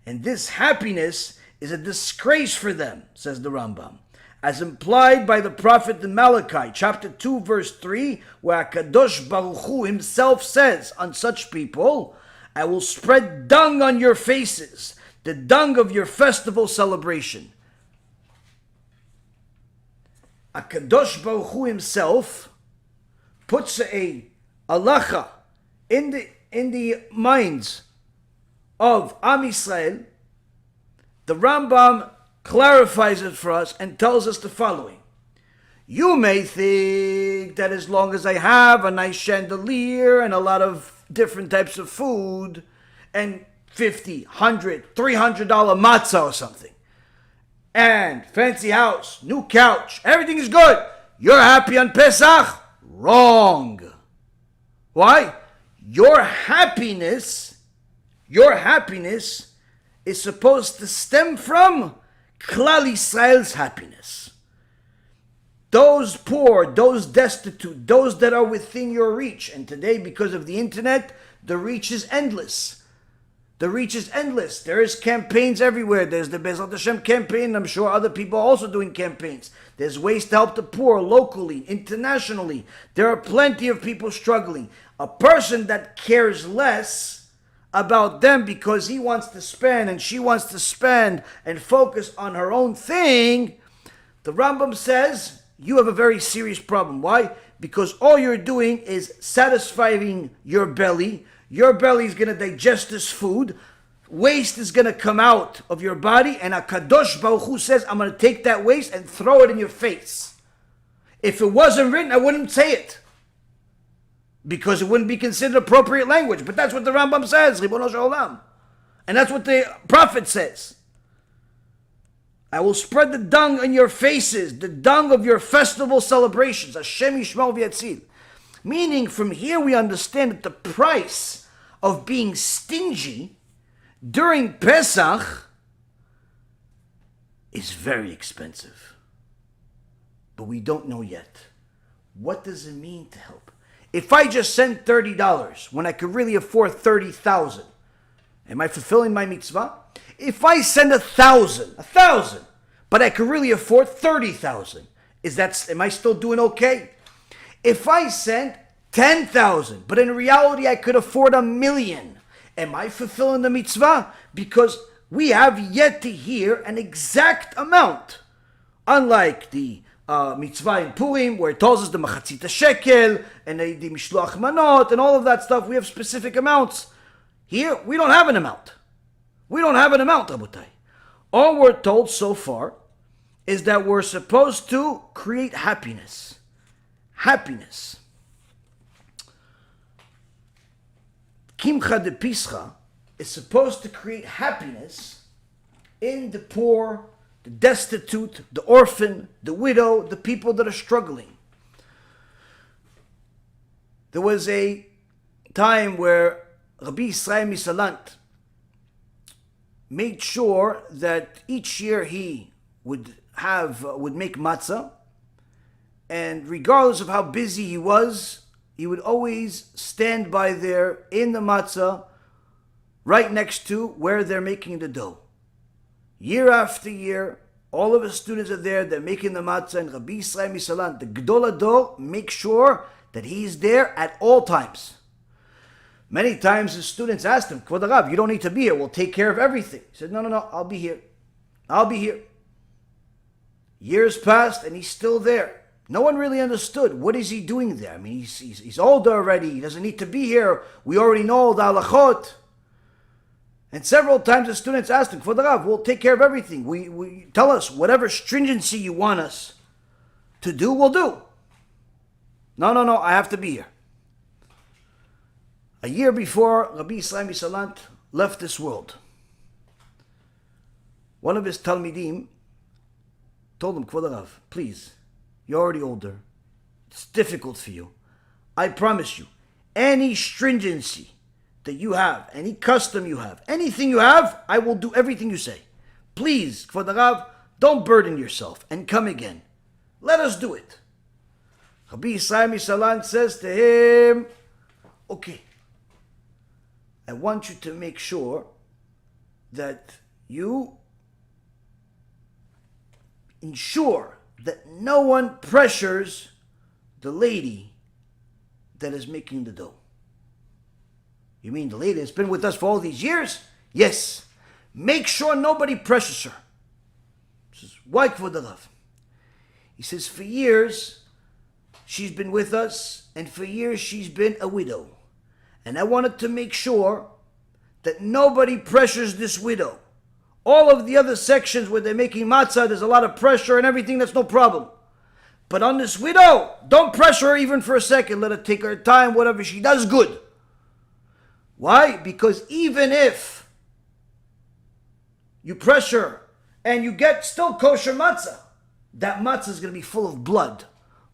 And this happiness is a disgrace for them, says the Rambam, as implied by the prophet in Malachi, chapter 2, verse 3, where Kadosh Baruch Hu himself says on such people, I will spread dung on your faces, the dung of your festival celebration. Kadosh Baruch Hu himself puts a halacha in the minds of Am Yisrael. The Rambam clarifies it for us and tells us the following. You may think that as long as I have a nice chandelier and a lot of different types of food and $50, $100, $300 matzah or something, and fancy house, new couch, everything is good, you're happy on Pesach? Wrong. Why? Your happiness is supposed to stem from Klal Yisrael's happiness. Those poor, those destitute, those that are within your reach. And today, because of the internet, the reach is endless. The reach is endless. There is campaigns everywhere. There's the BeEzrat HaShem campaign. I'm sure other people are also doing campaigns. There's ways to help the poor locally, internationally. There are plenty of people struggling. A person that cares less about them because he wants to spend and she wants to spend and focus on her own thing, the Rambam says, you have a very serious problem. Why? Because all you're doing is satisfying your belly. Your belly is going to digest this food. Waste is going to come out of your body. And HaKadosh Baruch Hu says, I'm going to take that waste and throw it in your face. If it wasn't written, I wouldn't say it, because it wouldn't be considered appropriate language. But that's what the Rambam says, Ribono Shel Olam. And that's what the prophet says. I will spread the dung on your faces, the dung of your festival celebrations. Hashem Yishmor V'Yatzil. Meaning, from here we understand that the price of being stingy during Pesach is very expensive. But we don't know yet. What does it mean to help? If I just send $30 when I could really afford $30,000, am I fulfilling my mitzvah? If I send $1,000, but I could really afford $30,000, am I still doing okay? If I sent 10,000, but in reality I could afford $1 million, am I fulfilling the mitzvah? Because we have yet to hear an exact amount. Unlike the mitzvah in Purim, where it tells us the machatzit shekel and the mishloach manot and all of that stuff, we have specific amounts. Here, we don't have an amount. We don't have an amount, Rabotai. All we're told so far is that we're supposed to create happiness. Happiness. Kimcha de Pischa is supposed to create happiness in the poor, the destitute, the orphan, the widow, the people that are struggling. There was a time where Rabbi Yisrael Misalant made sure that each year he would make matzah, and regardless of how busy he would always stand by there in the matzah, right next to where they're making the dough. Year after year, all of his students are there, they're making the matzah, and Rabbi Yisrael Misalant, the Gedol Hador, makes sure that he's there at all times. Many times his students asked him, Kvod Rav, you don't need to be here, we'll take care of everything. He said, no, I'll be here. I'll be here. Years passed and he's still there. No one really understood, what is he doing there? I mean, he's older already, he doesn't need to be here. We already know the halachot. And several times the students asked him, Kvod Rav, we'll take care of everything. We tell us whatever stringency you want us. to do, we'll do. No, I have to be here. A year before Rabbi Yisrael Salant left this world, one of his Talmidim told him, Kvod Rav, please, you're already older. It's difficult for you. I promise you, any stringency that you have, any custom you have, anything you have, I will do everything you say. Please, Kvod Rav, don't burden yourself and come again. Let us do it. Rabbi Yisrael Salant says to him, okay, I want you to make sure that you ensure that no one pressures the lady that is making the dough. You mean the lady that's been with us for all these years? Yes. Make sure nobody pressures her. He says, why Kvod Rav? He says, for years she's been with us, and for years she's been a widow. And I wanted to make sure that nobody pressures this widow. All of the other sections where they're making matzah, there's a lot of pressure and everything, that's no problem. But on this widow, don't pressure her even for a second. Let her take her time, whatever she does, good. Why? Because even if you pressure her and you get still kosher matzah, that matzah is going to be full of blood.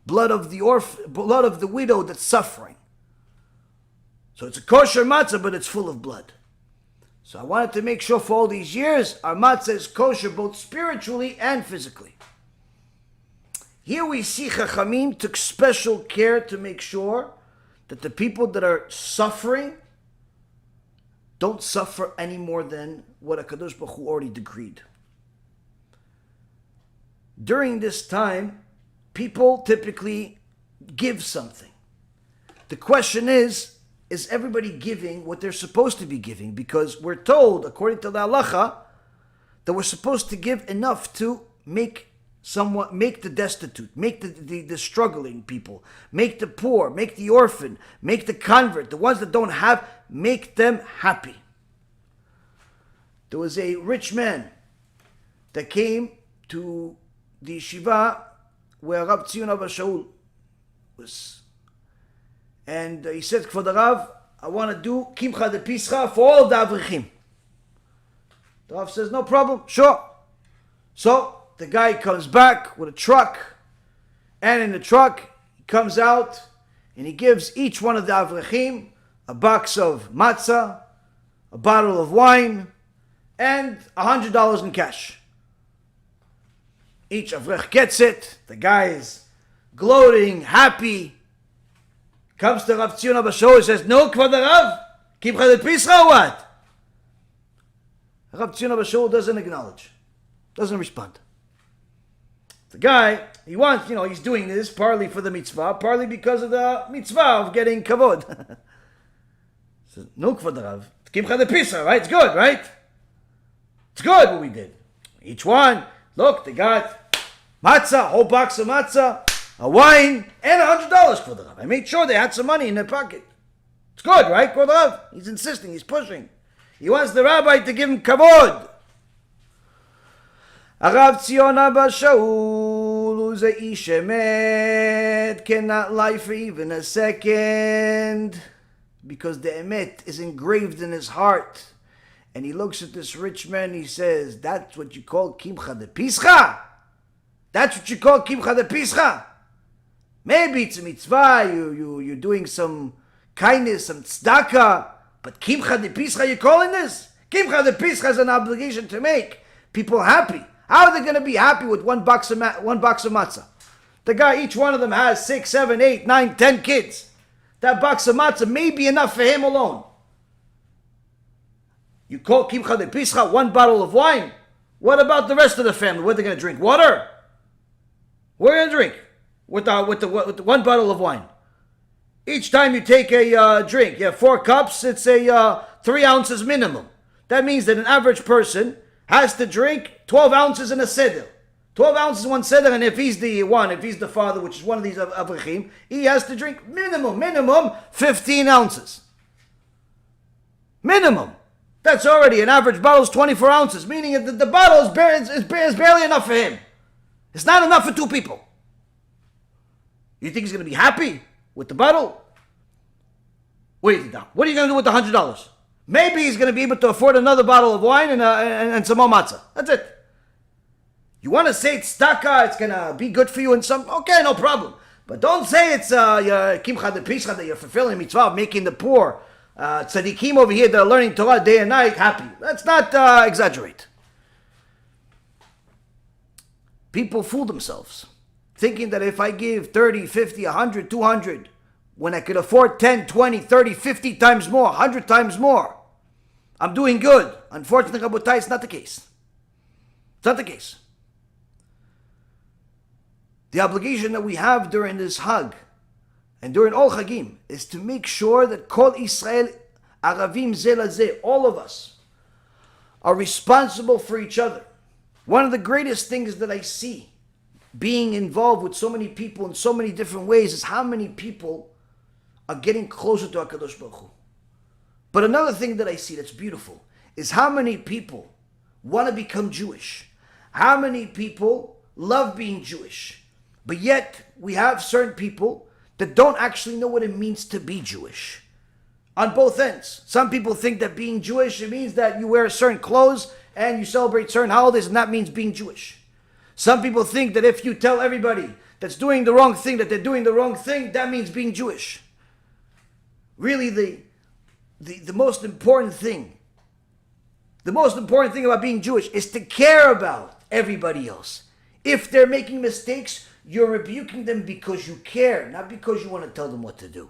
Blood of the widow that's suffering. So it's a kosher matzah, but it's full of blood. So I wanted to make sure for all these years, our matzah is kosher both spiritually and physically. Here we see Chachamim took special care to make sure that the people that are suffering don't suffer any more than what HaKadosh Baruch Hu already decreed. During this time, people typically give something. The question is everybody giving what they're supposed to be giving? Because we're told, according to the halacha, that we're supposed to give enough to make the destitute, make the struggling people, make the poor, make the orphan, make the convert, the ones that don't have, make them happy. There was a rich man that came to the yeshiva where Rav Tzion Abba Shaul was. And he said, Kvod Rav, I want to do Kimcha de Pesach for all of the Avrichim. The Rav says, no problem, sure. So the guy comes back with a truck, and in the truck he comes out and he gives each one of the Avrichim a box of matzah, a bottle of wine, and $100 in cash. Each Avrich gets it. The guy is gloating, happy. Comes to Rav Tzion Abba Shaul and says, no, Kvod Rav, Kimcha de Pesach or what? Rav Tzion Abba Shaul doesn't acknowledge, doesn't respond. The guy, he wants, he's doing this partly for the mitzvah, partly because of the mitzvah of getting kavod. He says, no, Kvod Rav, Kimcha de Pesach, right? It's good, right? It's good what we did. Each one, look, they got matzah, a whole box of matzah, a wine, and $100 for the Rav. I made sure they had some money in their pocket. It's good, right, Kvod Rav? He's insisting, he's pushing. He wants the rabbi to give him kavod. Rav Tzion Abba Shaul, who's a ish emet, cannot lie for even a second, because the emet is engraved in his heart. And he looks at this rich man, he says, that's what you call Kimcha de Pesach? That's what you call Kimcha de Pesach? Maybe it's a mitzvah, you're doing some kindness, some tzedakah, but Kimcha de Pesach, you're calling this? Kimcha de Pesach has an obligation to make people happy. How are they going to be happy with one box of matzah? The guy, each one of them has 6, 7, 8, 9, 10 kids. That box of matzah may be enough for him alone. You call Kimcha de Pesach one bottle of wine? What about the rest of the family? What are they going to drink? Water? What are they going to drink with the one bottle of wine? Each time you take a drink, you have 4 cups, it's a 3 ounces minimum. That means that an average person has to drink 12 ounces in a seder. 12 ounces in one seder, and if he's the father, which is one of these avrechim, he has to drink minimum 15 ounces. Minimum. That's already, an average bottle is 24 ounces, meaning that the bottle is barely enough for him. It's not enough for 2 people. You think he's going to be happy with the bottle? What do you think now? What are you going to do with the $100? Maybe he's going to be able to afford another bottle of wine and some more matzah. That's it. You want to say it's tzedakah, it's going to be good for you and some, okay, no problem. But don't say it's Kimcha de Pesach, that you're fulfilling mitzvah of making the poor tzaddikim over here that are learning Torah day and night happy. Let's not exaggerate. People fool themselves, thinking that if I give 30, 50, 100, 200, when I could afford 10, 20, 30, 50 times more, 100 times more, I'm doing good. Unfortunately, Rabotai, it's not the case. It's not the case. The obligation that we have during this Hag and during all Chagim is to make sure that Kol Israel, Aravim Zeh Lazeh, all of us, are responsible for each other. One of the greatest things that I see being involved with so many people in so many different ways is how many people are getting closer to HaKadosh Baruch Hu. But another thing that I see that's beautiful is how many people want to become Jewish. How many people love being Jewish. But yet, we have certain people that don't actually know what it means to be Jewish. On both ends. Some people think that being Jewish, it means that you wear certain clothes and you celebrate certain holidays, and that means being Jewish. Some people think that if you tell everybody that's doing the wrong thing that they're doing the wrong thing, that means being Jewish. Really, the most important thing about being Jewish is to care about everybody else. If they're making mistakes, you're rebuking them because you care, not because you want to tell them what to do.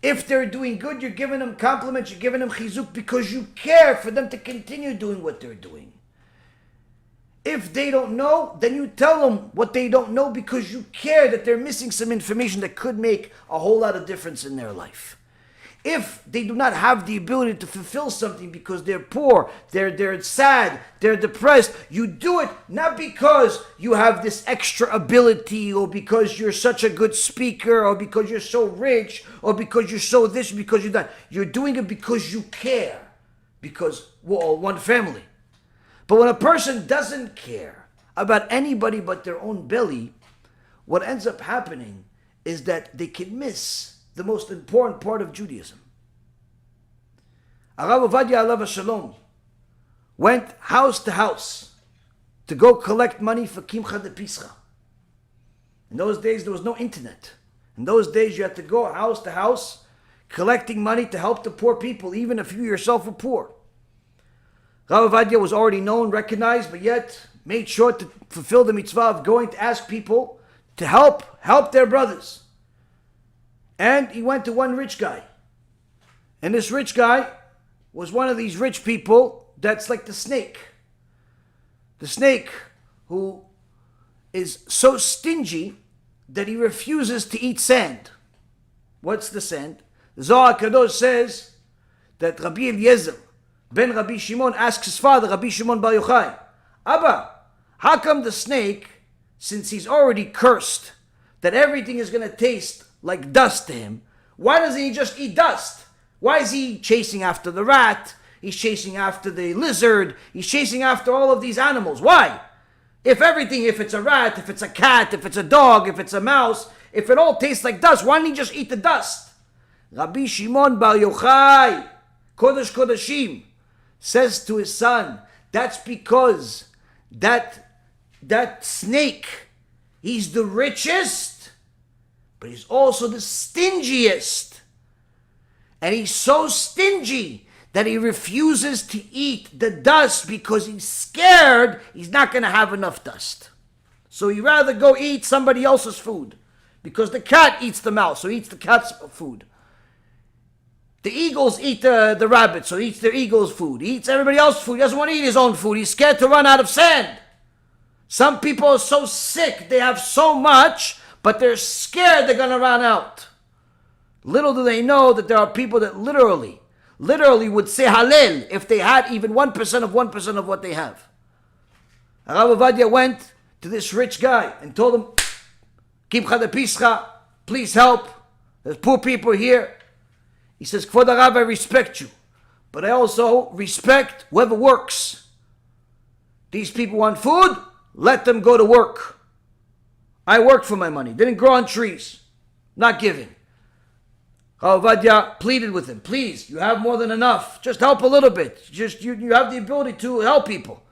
If they're doing good, you're giving them compliments, you're giving them chizuk because you care for them to continue doing what they're doing. If they don't know, then you tell them what they don't know because you care that they're missing some information that could make a whole lot of difference in their life. If they do not have the ability to fulfill something because they're poor, they're sad, they're depressed, you do it not because you have this extra ability or because you're such a good speaker or because you're so rich or because you're so this, because you're that. You're doing it because you care, because we're all one family. But when a person doesn't care about anybody but their own belly, what ends up happening is that they can miss the most important part of Judaism. Arav Ovadia Alav Shalom went house to house to go collect money for Kimcha de Pesach. In those days, there was no internet. In those days, you had to go house to house collecting money to help the poor people, even if you yourself were poor. Rav Ovadia was already known, recognized, but yet made sure to fulfill the mitzvah of going to ask people to help their brothers. And he went to one rich guy. And this rich guy was one of these rich people that's like the snake. The snake who is so stingy that he refuses to eat sand. What's the sand? The Tsar Khadosh says that Rabbi Eliezer ben Rabbi Shimon asks his father, Rabbi Shimon Bar Yochai, Abba, how come the snake, since he's already cursed, that everything is going to taste like dust to him, why doesn't he just eat dust? Why is he chasing after the rat? He's chasing after the lizard. He's chasing after all of these animals. Why? If it's a rat, if it's a cat, if it's a dog, if it's a mouse, if it all tastes like dust, why don't he just eat the dust? Rabbi Shimon Bar Yochai, Kodesh Kodeshim, says to his son, that's because that snake, he's the richest, but he's also the stingiest. And he's so stingy that he refuses to eat the dust because he's scared he's not going to have enough dust. So he'd rather go eat somebody else's food because the cat eats the mouse, so he eats the cat's food. The eagles eat the rabbit, so he eats the eagle's food. He eats everybody else's food. He doesn't want to eat his own food. He's scared to run out of sand. Some people are so sick, they have so much, but they're scared they're going to run out. Little do they know that there are people that literally would say Hallel if they had even 1% of 1% of what they have. Rav Ovadia went to this rich guy and told him, Kimcha de Pesach, please help. There's poor people here. He says, Kvod Harav, I respect you, but I also respect whoever works. These people want food, let them go to work. I work for my money. Didn't grow on trees. not giving. Rav Ovadia pleaded with him, please, you have more than enough. Just help a little bit. Just you have the ability to help people.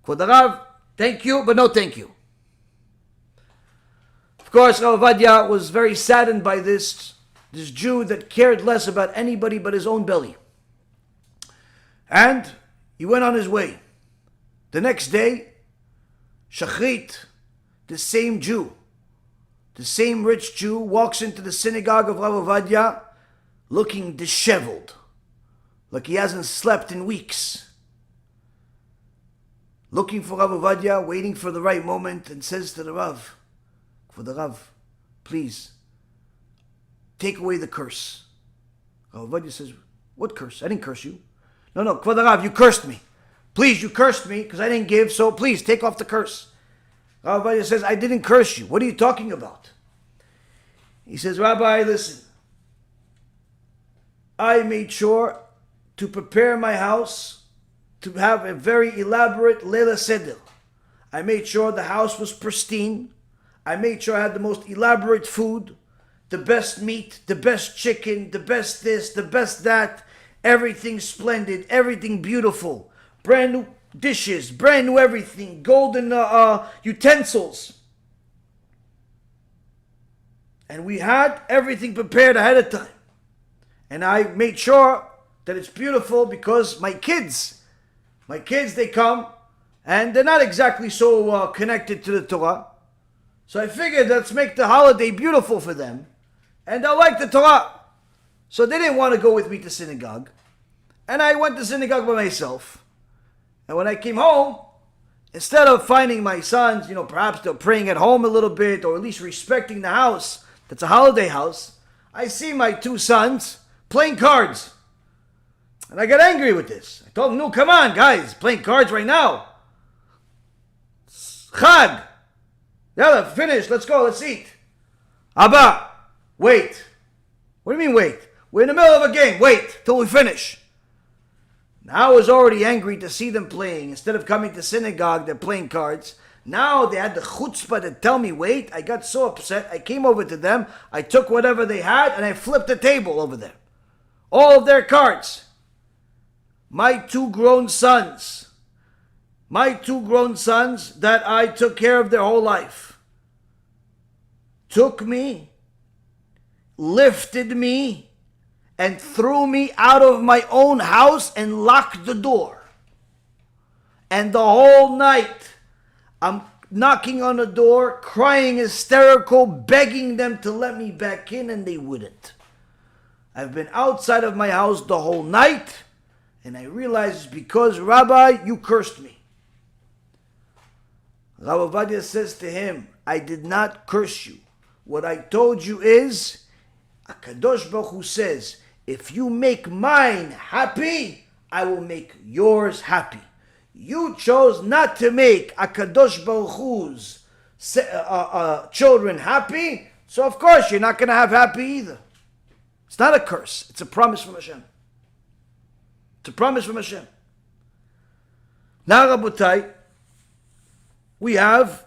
Kvod Rav, thank you, but no thank you. Of course, Rav Ovadia was very saddened by this Jew that cared less about anybody but his own belly. And he went on his way. The next day, Shachrit, the same Jew, the same rich Jew, walks into the synagogue of Rav Ovadia looking disheveled, like he hasn't slept in weeks. Looking for Rav Ovadia, waiting for the right moment, and says to the Rav, for the Rav, please, take away the curse. Rav Ovadia says, what curse? I didn't curse you. No, Kvod Rav, you cursed me. Please, you cursed me because I didn't give, so please, take off the curse. Rav Ovadia says, I didn't curse you. What are you talking about? He says, Rabbi, listen. I made sure to prepare my house to have a very elaborate Leila Seder. I made sure the house was pristine. I made sure I had the most elaborate food, the best meat, the best chicken, the best this, the best that, everything splendid, everything beautiful, brand new dishes, brand new everything, golden utensils. And we had everything prepared ahead of time. And I made sure that it's beautiful because my kids, they come and they're not exactly so connected to the Torah. So I figured let's make the holiday beautiful for them and they'll like the Torah. So they didn't want to go with me to synagogue. And I went to synagogue by myself. And when I came home, instead of finding my sons, perhaps they're praying at home a little bit or at least respecting the house, that's a holiday house, I see my two sons playing cards. And I got angry with this. I told them, no, come on, guys, playing cards right now. Chag. Yalla, finish, let's go, let's eat. Abba, wait. What do you mean wait? We're in the middle of a game, wait till we finish. Now I was already angry to see them playing. Instead of coming to synagogue, they're playing cards. Now they had the chutzpah to tell me, wait. I got so upset. I came over to them. I took whatever they had and I flipped the table over there. All of their cards. My two grown sons that I took care of their whole life, took me, lifted me, and threw me out of my own house and locked the door. And the whole night, I'm knocking on the door, crying hysterical, begging them to let me back in, and they wouldn't. I've been outside of my house the whole night, and I realize it's because, Rabbi, you cursed me. Rav Ovadia says to him, I did not curse you. What I told you is, HaKadosh Baruch Hu says, if you make mine happy, I will make yours happy. You chose not to make HaKadosh Baruch Hu's children happy, so of course you're not going to have happy either. It's not a curse. It's a promise from Hashem. It's a promise from Hashem. Now, Rabotai, we have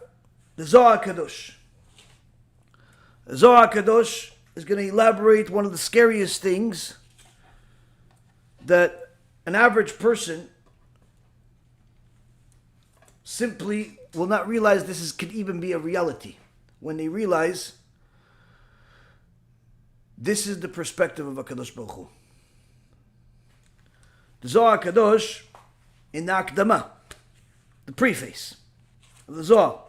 the Zohar Kadosh. The Zohar Kadosh is going to elaborate one of the scariest things that an average person simply will not realize could even be a reality when they realize this is the perspective of HaKadosh Baruch Hu. The Zohar Kadosh, in the Akdama, the preface of the Zohar,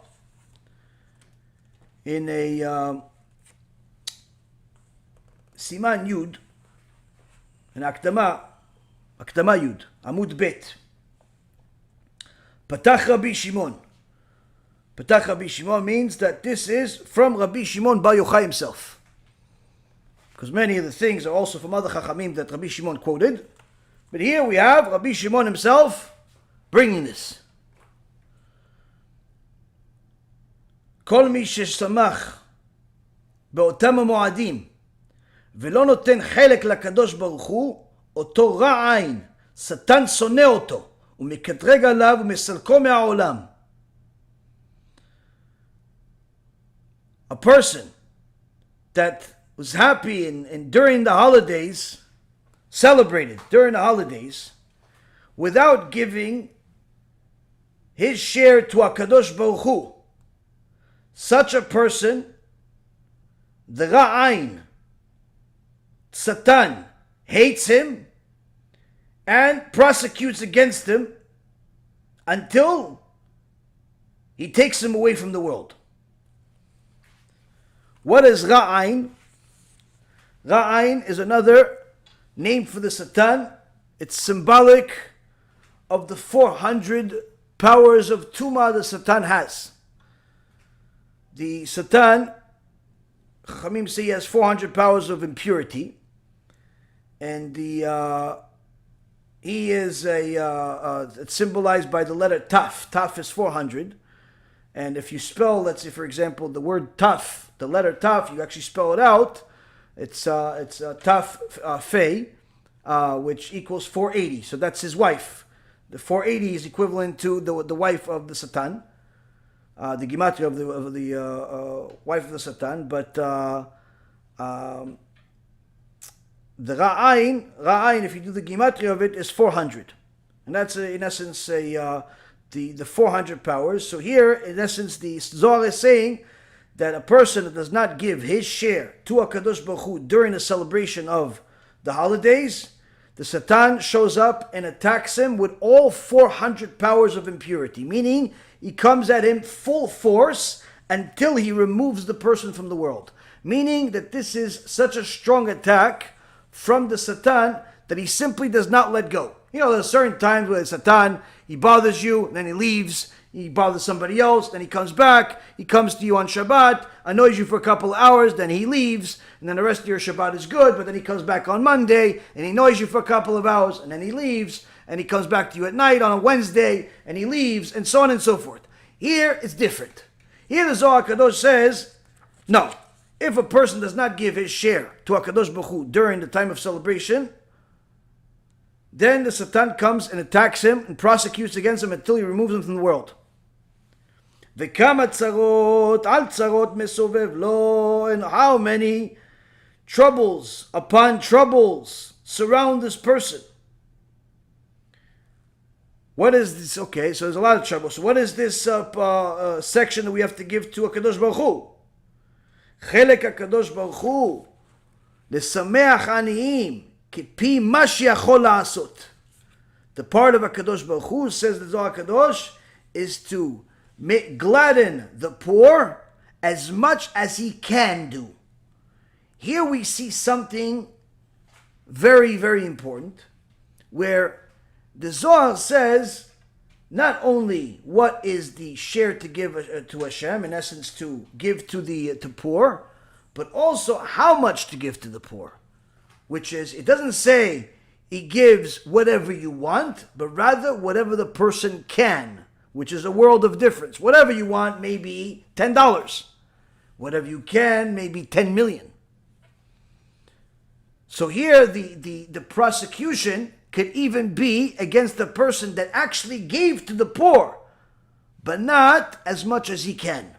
in a Siman Yud, an Akdama Yud, Amud Bet, Patach Rabbi Shimon. Patach Rabbi Shimon means that this is from Rabbi Shimon Bar Yochai himself. Because many of the things are also from other Chachamim that Rabbi Shimon quoted. But here we have Rabbi Shimon himself bringing this. כל מי ששמח באותם המועדים ולא נותן חלק לקדוש ברוך הוא, אותו רע עין, שטן שונא אותו ומקטרג עליו ומסלקו מהעולם. A person that was happy and during the holidays, celebrated during the holidays, without giving his share to HaKadosh Baruch Hu, such a person, the Ra'ain, Satan, hates him and prosecutes against him until he takes him away from the world. What is Ra'ain? Ra'ain is another name for the Satan. It's symbolic of the 400 powers of Tumah the Satan has. The Satan, Chamim say, he has 400 powers of impurity, and he is it's symbolized by the letter Taf. Taf is 400, and if you spell, let's say for example, the word Taf, the letter Taf, you actually spell it out. It's Taf Fei, which equals 480. So that's his wife. The 480 is equivalent to the wife of the Satan, the gematria of the wife of the Satan. But the Ra'ain, if you do the gematria of it, is 400, and that's in essence the 400 powers. So here, in essence, the Zohar is saying that a person that does not give his share to HaKadosh Baruch Hu during the celebration of the holidays, the Satan shows up and attacks him with all 400 powers of impurity, meaning he comes at him full force until he removes the person from the world. Meaning that this is such a strong attack from the Satan that he simply does not let go. You know, there's certain times where the Satan, he bothers you, and then he leaves. He bothers somebody else, then he comes back, he comes to you on Shabbat, annoys you for a couple of hours, then he leaves, and then the rest of your Shabbat is good, but then he comes back on Monday, and he annoys you for a couple of hours, and then he leaves, and he comes back to you at night on a Wednesday, and he leaves, and so on and so forth. Here, it's different. Here the Zohar Kadosh says, no, if a person does not give his share to HaKadosh Baruch Hu during the time of celebration, then the Satan comes and attacks him and prosecutes against him until he removes him from the world. וכמה צרות על צרות מסובב לו, and how many troubles upon troubles surround this person. What is this? Okay, so there's a lot of trouble. So what is this section that we have to give to HaKadosh Baruch Hu? חלק הקדוש ברוך הוא לשמח עניים כפי מה שיכול לעשות. The part of HaKadosh Baruch Hu, says the Zohar Kadosh, is to gladden the poor as much as he can do. Here we see something very, very important, where the Zohar says not only what is the share to give to HaShem, in essence to give to the poor, but also how much to give to the poor. Which is, it doesn't say he gives whatever you want, but rather whatever the person can, which is a world of difference. Whatever you want, maybe $10. Whatever you can, maybe 10 million. So here, the prosecution could even be against the person that actually gave to the poor, but not as much as he can.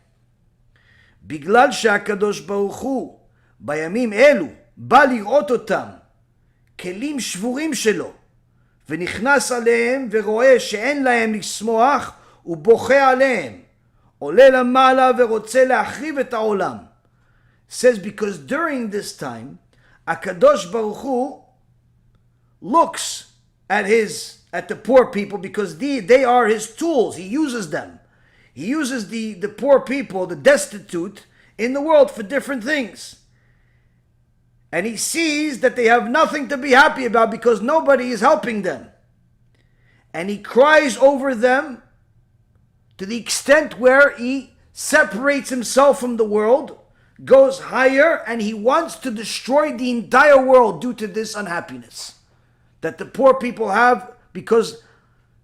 בגלל שהקדוש ברוך הוא בימים אלו בא לראות אותם כלים שבורים שלו, ונכנס עליהם ורואה שאין להם לשמוח, הוא בוכה עליהם, עולה למעלה ורוצה להחריב את העולם. Says because during this time, HaKadosh Baruch Hu looks at the poor people, because they are his tools. He uses them. He uses the poor people, the destitute in the world for different things. And he sees that they have nothing to be happy about because nobody is helping them. And he cries over them to the extent where he separates himself from the world, goes higher, and he wants to destroy the entire world due to this unhappiness that the poor people have because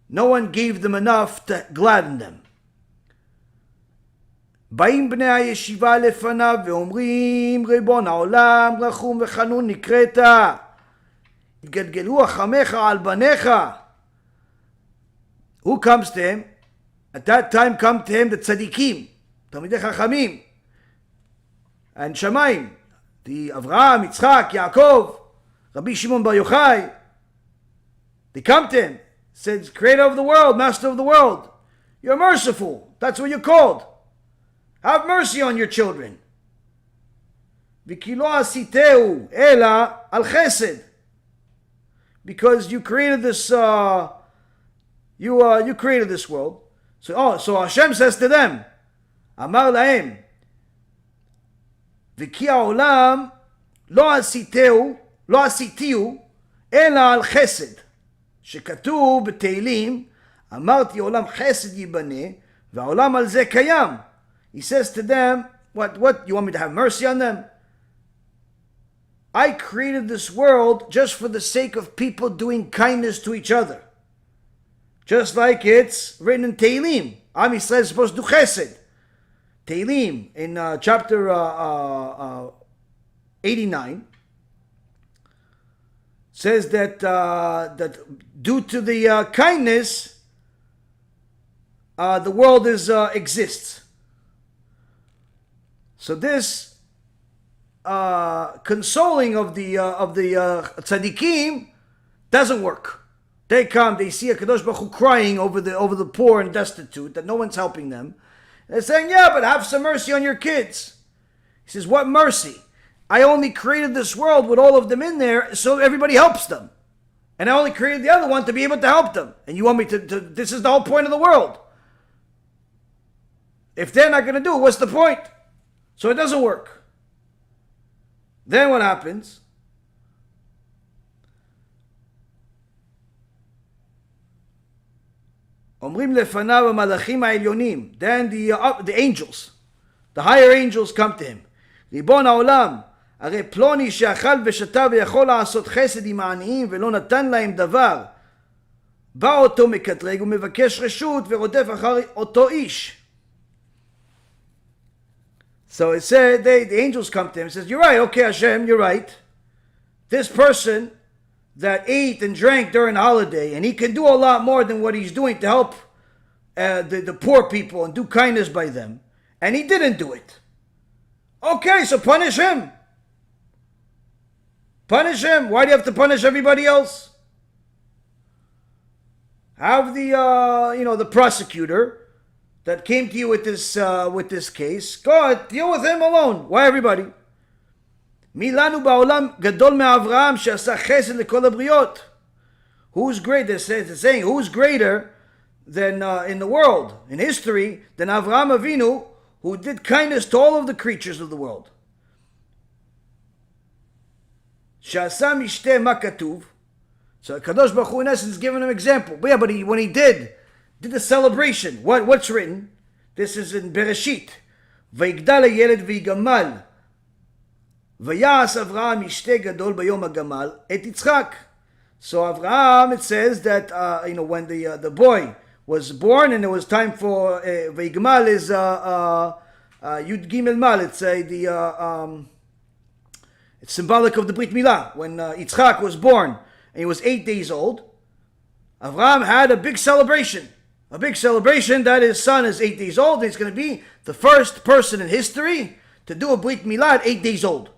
no one gave them enough to gladden them. באים בני הישיבה לפניו ואומרים, ריבון העולם, רחום וחנון נקראת, התגלגלו החמך על בניך. Who comes to him? At that time come to him the tzaddikim, תלמידי חכמים, and shamayim, the Avraham, Yitzchak, Yaakov, Rabbi Shimon Bar Yochai, they come to him, said, creator of the world, master of the world, you're merciful. That's what you're called. Have mercy on your children. Because you created this, you created this world. So Hashem says to them, Amar lahem, V'ki ha'olam lo asitiu ela al chesed, שכתוב בתהילים, אמרתי עולם חסד ייבנה, והעולם על זה קיים. He says to them, what, you want me to have mercy on them? I created this world just for the sake of people doing kindness to each other. Just like it's written in Tehillim. Am Yisrael is supposed to do chesed. Tehillim, in chapter 89, says that due to the kindness, the world exists. So this consoling of the tzaddikim doesn't work. They come, they see a Kadosh Baruch Hu crying over the poor and destitute, that no one's helping them. They're saying, yeah, but have some mercy on your kids. He says, what mercy? I only created this world with all of them in there so everybody helps them. And I only created the other one to be able to help them. And you want me to this is the whole point of the world. If they're not going to do it, what's the point? So it doesn't work. Then what happens? Omrim lefanav malachim ha'elyonim. Then the angels, the higher angels come to him. ריבון העולם, הרי פלוני שאכל ושתה ויכול לעשות חסד עם העניים ולא נתן להם דבר, בא אותו מקטרג ומבקש רשות ורודף אחר אותו איש. So it said, the angels come to him and says, you're right, okay Hashem, you're right. This person that ate and drank during the holiday, and he can do a lot more than what he's doing to help the poor people and do kindness by them, and he didn't do it. Okay, so punish him. Punish him. Why do you have to punish everybody else? Have the prosecutor that came to you with this case, go ahead, deal with him alone. Why everybody? Milanu ba'olam gadol me'Avraham she'asa chesed lekol habriot. Who's great? They're saying who's greater than in the world, in history, than Avraham Avinu, who did kindness to all of the creatures of the world. Sha'asa mishteh ma katuv. So Kadosh Baruch Hu in essence is giving an example. But yeah, but when he did a celebration, what's written? This is in Bereshit. Vayigdal hayeled v'yigamal. Vayas Avraham mishteh gadol bayom hagamal et Yitzchak. So Avraham, it says that when the boy was born and it was time for Vayigmal is Yud Gimel Mal. It's symbolic of the Brit Milah. When Yitzchak was born and he was 8 days old, Avraham had a big celebration. A big celebration that his son is 8 days old and he's going to be the first person in history to do a Brit Milah at 8 days old.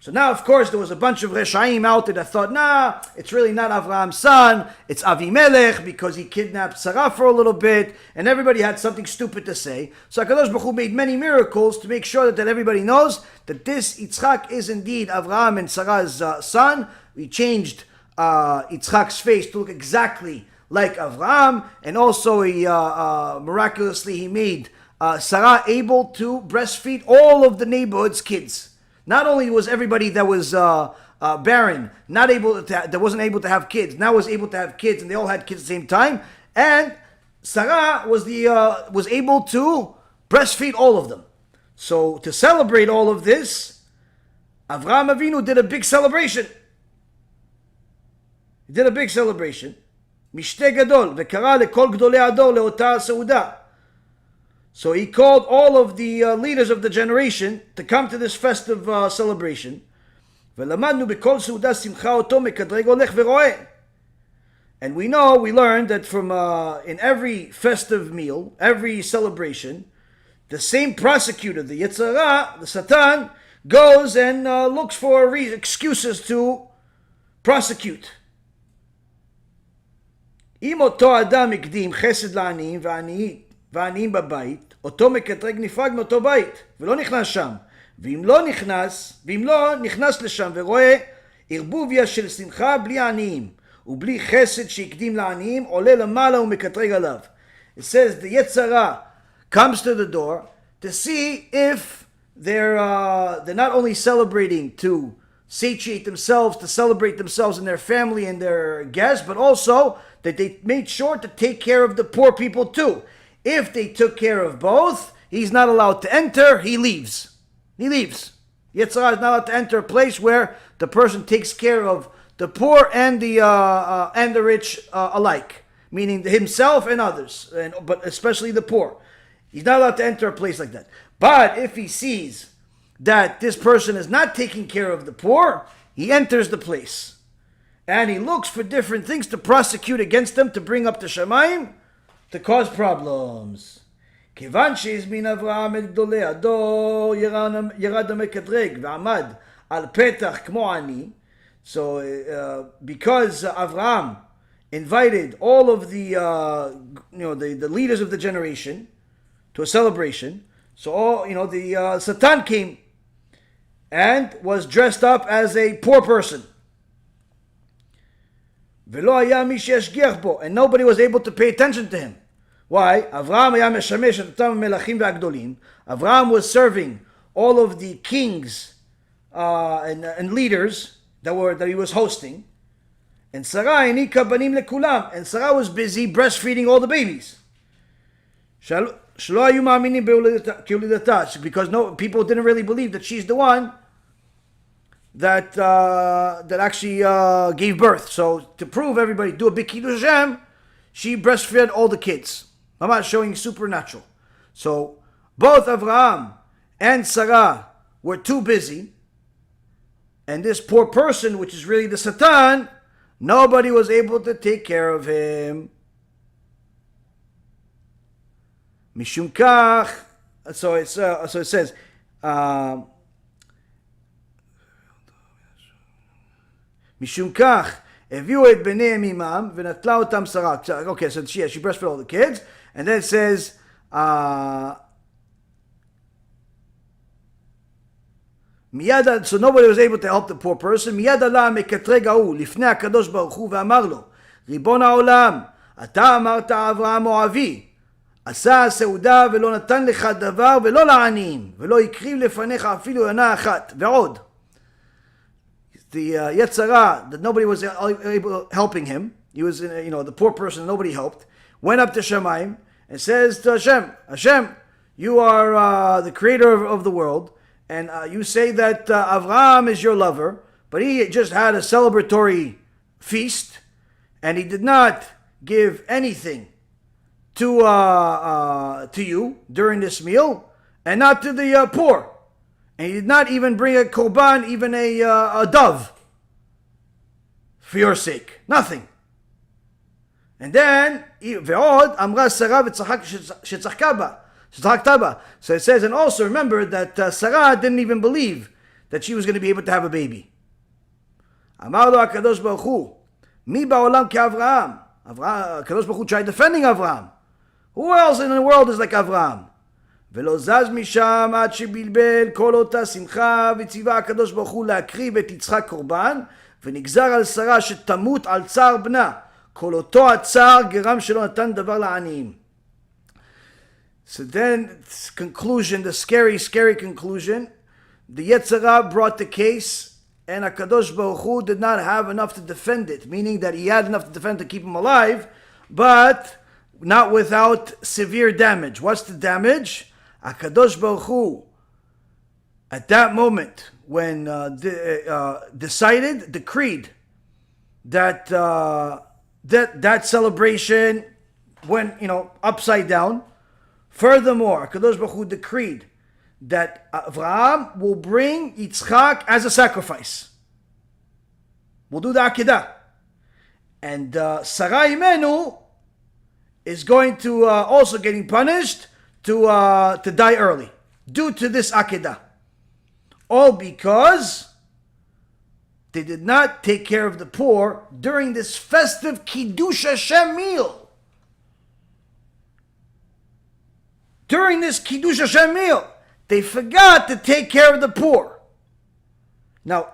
So now, of course, there was a bunch of Reshaim out there that thought, nah, it's really not Avraham's son, it's Avimelech, because he kidnapped Sarah for a little bit, and everybody had something stupid to say. So HaKadosh Baruch Hu made many miracles to make sure that everybody knows that this Yitzchak is indeed Avraham and Sarah's son. We changed Yitzchak's face to look exactly like Avraham, and also he miraculously he made Sarah able to breastfeed all of the neighborhood's kids. Not only was everybody that was barren, that wasn't able to have kids, now was able to have kids, and they all had kids at the same time. And Sarah was able to breastfeed all of them. So to celebrate all of this, Avraham Avinu did a big celebration. He did a big celebration. Mishteh gadol v'kara lekol gdolei ador leota seuda. So he called all of the leaders of the generation to come to this festive celebration. And we learned that from in every festive meal, every celebration, the same prosecutor, the Yetzirah, the Satan, goes and looks for excuses to prosecute. אם אותו אדם הקדים חסד לעניים ועניים בבית, אותו מקטרג נפרד מאותו בית, ולא נכנס שם. ואם לא נכנס לשם ורואה ערבוביה של שמחה בלי העניים, ובלי חסד שהקדים לעניים, עולה למעלה ומקטרג עליו. It says the Yetzirah comes to the door to see if they're not only celebrating to satiate themselves, to celebrate themselves and their family and their guests, but also that they made sure to take care of the poor people too. If they took care of both, he's not allowed to enter, he leaves. He leaves. Yetzirah is not allowed to enter a place where the person takes care of the poor and the rich alike, meaning himself and others, but especially the poor. He's not allowed to enter a place like that. But if he sees that this person is not taking care of the poor, he enters the place. And he looks for different things to prosecute against them, to bring up the Shemaim, to cause problems. כיוון שהזמין אברהם את גדולי הדור, ירד המקטרג ועמד על פתח כמו עני. So because Avraham invited all of the the leaders of the generation to a celebration, so all the Satan came and was dressed up as a poor person. ולא היה מי שישגיח בו, and nobody was able to pay attention to him. Why? Avraham היה משמש את אותם המלכים והגדולים. Avraham was serving all of the kings and leaders that he was hosting. And Sarah העניקה בנים לכולם. And Sarah was busy breastfeeding all the babies. שלא היו מאמינים כהולדתה, because people didn't really believe that she's the one that actually gave birth. So to prove everybody, do a big Kiddush Hashem, she breastfed all the kids. I'm not showing supernatural. So both Avraham and Sarah were too busy, and this poor person, which is really the Satan, nobody was able to take care of him. Mishum kach, so it says, משום כך, הביאו את בניהם עמם ונטלה אותם שרה. Okay, so she breastfed all the kids, and then it says, מיד, so nobody was able to help the poor person. מיד עלה המקטרג ההוא לפני הקדוש ברוך הוא ואמר לו, ריבון העולם, אתה אמרת אברהם אוהבי, עשה הסעודה ולא נתן לך דבר ולא לעניים, ולא הקריב לפניך אפילו יונה אחת, ועוד. The Yetzirah, that nobody was able helping him, he was the poor person, nobody helped, went up to Shemaim and says to Hashem, you are the creator of the world, and you say that Avraham is your lover, but he just had a celebratory feast, and he did not give anything to you during this meal, and not to the poor. And he did not even bring a korban, even a dove, for your sake. Nothing. And then, ועוד, אמרה שרה שצחקה בה. So it says, and also remember that Sarah didn't even believe that she was going to be able to have a baby. אמר לו הקדוש ברוך הוא, מי בעולם כאברהם? הקדוש ברוך הוא tried defending Avraham. Who else in the world is like Avraham? ולא זז משם עד שבלבל כל אותה שמחה, וציווה הקדוש ברוך הוא להקריב את יצחק קורבן, ונגזר על שרה שתמות על צער בנה. כל אותו הצער גרם שלא נתן דבר לעניים. So then, conclusion, the scary conclusion, the Yetzirah brought the case, and HaKadosh Baruch Hu did not have enough to defend it, meaning that he had enough to defend to keep him alive, but not without severe damage. What's the damage? HaKadosh Baruch Hu, at that moment, when decreed that that celebration went, upside down. Furthermore, HaKadosh Baruch Hu decreed that Avraham will bring Yitzchak as a sacrifice. We'll do the Akedah. And Sarah Imenu is going to also getting punished to die early due to this Akedah. All because they did not take care of the poor during this festive Kiddush Hashem meal. During this Kiddush Hashem meal, they forgot to take care of the poor. Now,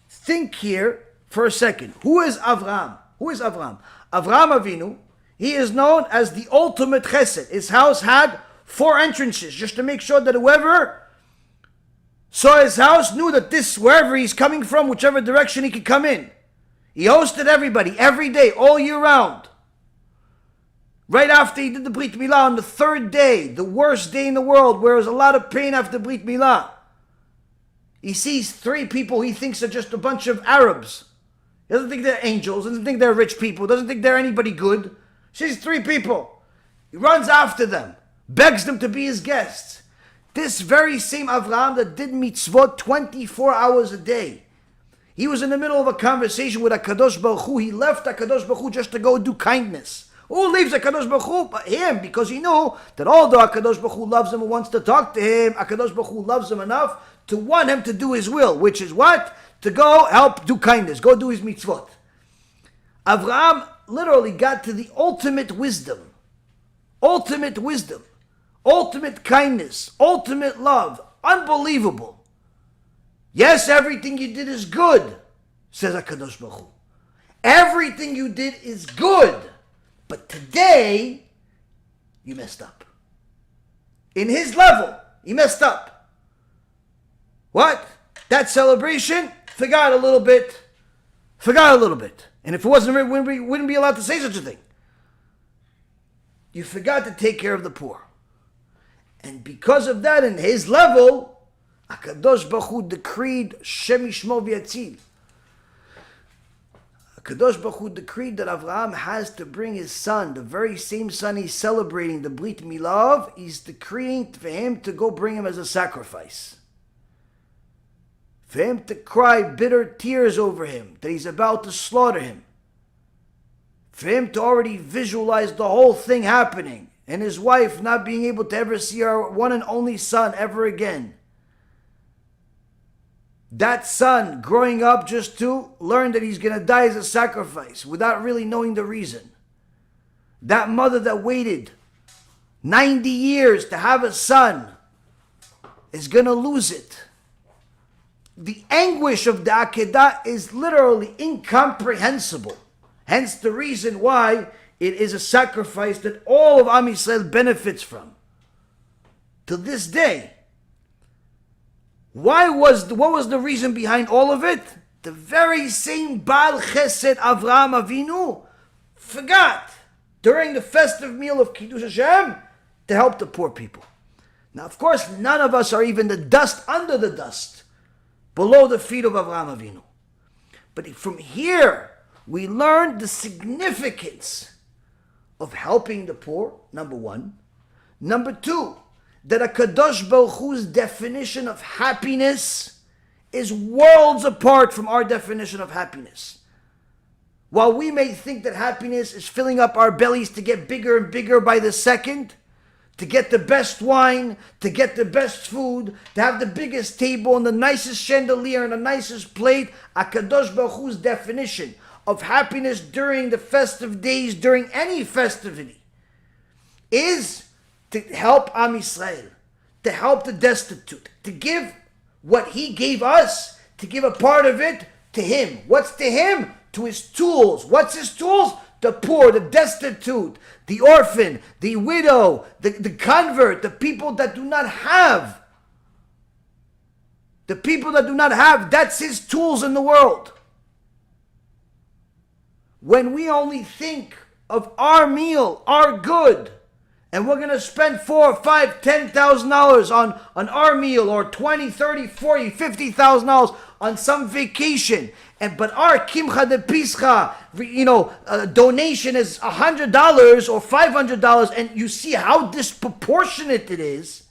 think here for a second. Who is Avraham? Who is Avraham? Avraham Avinu, he is known as the ultimate chesed. His house had 4 entrances, just to make sure that whoever saw his house knew that this, wherever he's coming from, whichever direction he could come in. He hosted everybody, every day, all year round. Right after he did the Brit Milah, on the 3rd day, the worst day in the world, where there's a lot of pain after Brit Milah, he sees 3 people he thinks are just a bunch of Arabs. He doesn't think they're angels, doesn't think they're rich people, doesn't think they're anybody good. He sees 3 people. He runs after them, begs them to be his guests. This very same Avraham that did mitzvot 24 hours a day. He was in the middle of a conversation with HaKadosh Baruch Hu. He left HaKadosh Baruch Hu just to go do kindness. Who leaves HaKadosh Baruch Hu? But him, because he knew that although HaKadosh Baruch Hu loves him and wants to talk to him, HaKadosh Baruch Hu loves him enough to want him to do his will, which is what? To go help do kindness, go do his mitzvot. Avraham literally got to the ultimate wisdom, ultimate kindness, ultimate love, unbelievable. Yes, everything you did is good, says HaKadosh Baruch Hu. Everything you did is good, but today, you messed up. In his level, he messed up. What? That celebration, forgot a little bit. And if it wasn't, we wouldn't be allowed to say such a thing. You forgot to take care of the poor. And because of that, in his level, HaKadosh Baruch Hu decreed Shem Yishmo V'Yatzil. HaKadosh Baruch Hu decreed that Avraham has to bring his son, the very same son he's celebrating the Brit Milah, he's decreeing for him to go bring him as a sacrifice. For him to cry bitter tears over him, that he's about to slaughter him. For him to already visualize the whole thing happening, and his wife not being able to ever see her one and only son ever again. That son growing up just to learn that he's going to die as a sacrifice without really knowing the reason. That mother that waited 90 years to have a son is going to lose it. The anguish of the Akedah is literally incomprehensible. Hence the reason why it is a sacrifice that all of Am Yisrael benefits from. To this day. What was the reason behind all of it? The very same Baal Chesed Avraham Avinu forgot during the festive meal of Kiddush Hashem to help the poor people. Now, of course, none of us are even the dust under the dust below the feet of Avraham Avinu. But from here, we learn the significance of helping the poor, number one. Number two, that HaKadosh Baruch Hu's definition of happiness is worlds apart from our definition of happiness. While we may think that happiness is filling up our bellies to get bigger and bigger by the second, to get the best wine, to get the best food, to have the biggest table and the nicest chandelier and the nicest plate, HaKadosh Baruch Hu's definition of happiness during the festive days, during any festivity, is to help Am Yisrael, to help the destitute, to give what he gave us, to give a part of it to him. What's to him? To his tools. What's his tools? The poor, the destitute, the orphan, the widow, the convert, the people that do not have. The people that do not have, that's his tools in the world. When we only think of our meal, our good, and we're going to spend $4,000, $5,000, $10,000 on our meal, or $20,000, $30,000, $40,000, $50,000 on some vacation, but our Kimcha de Pischa, donation is $100 or $500, and you see how disproportionate it is.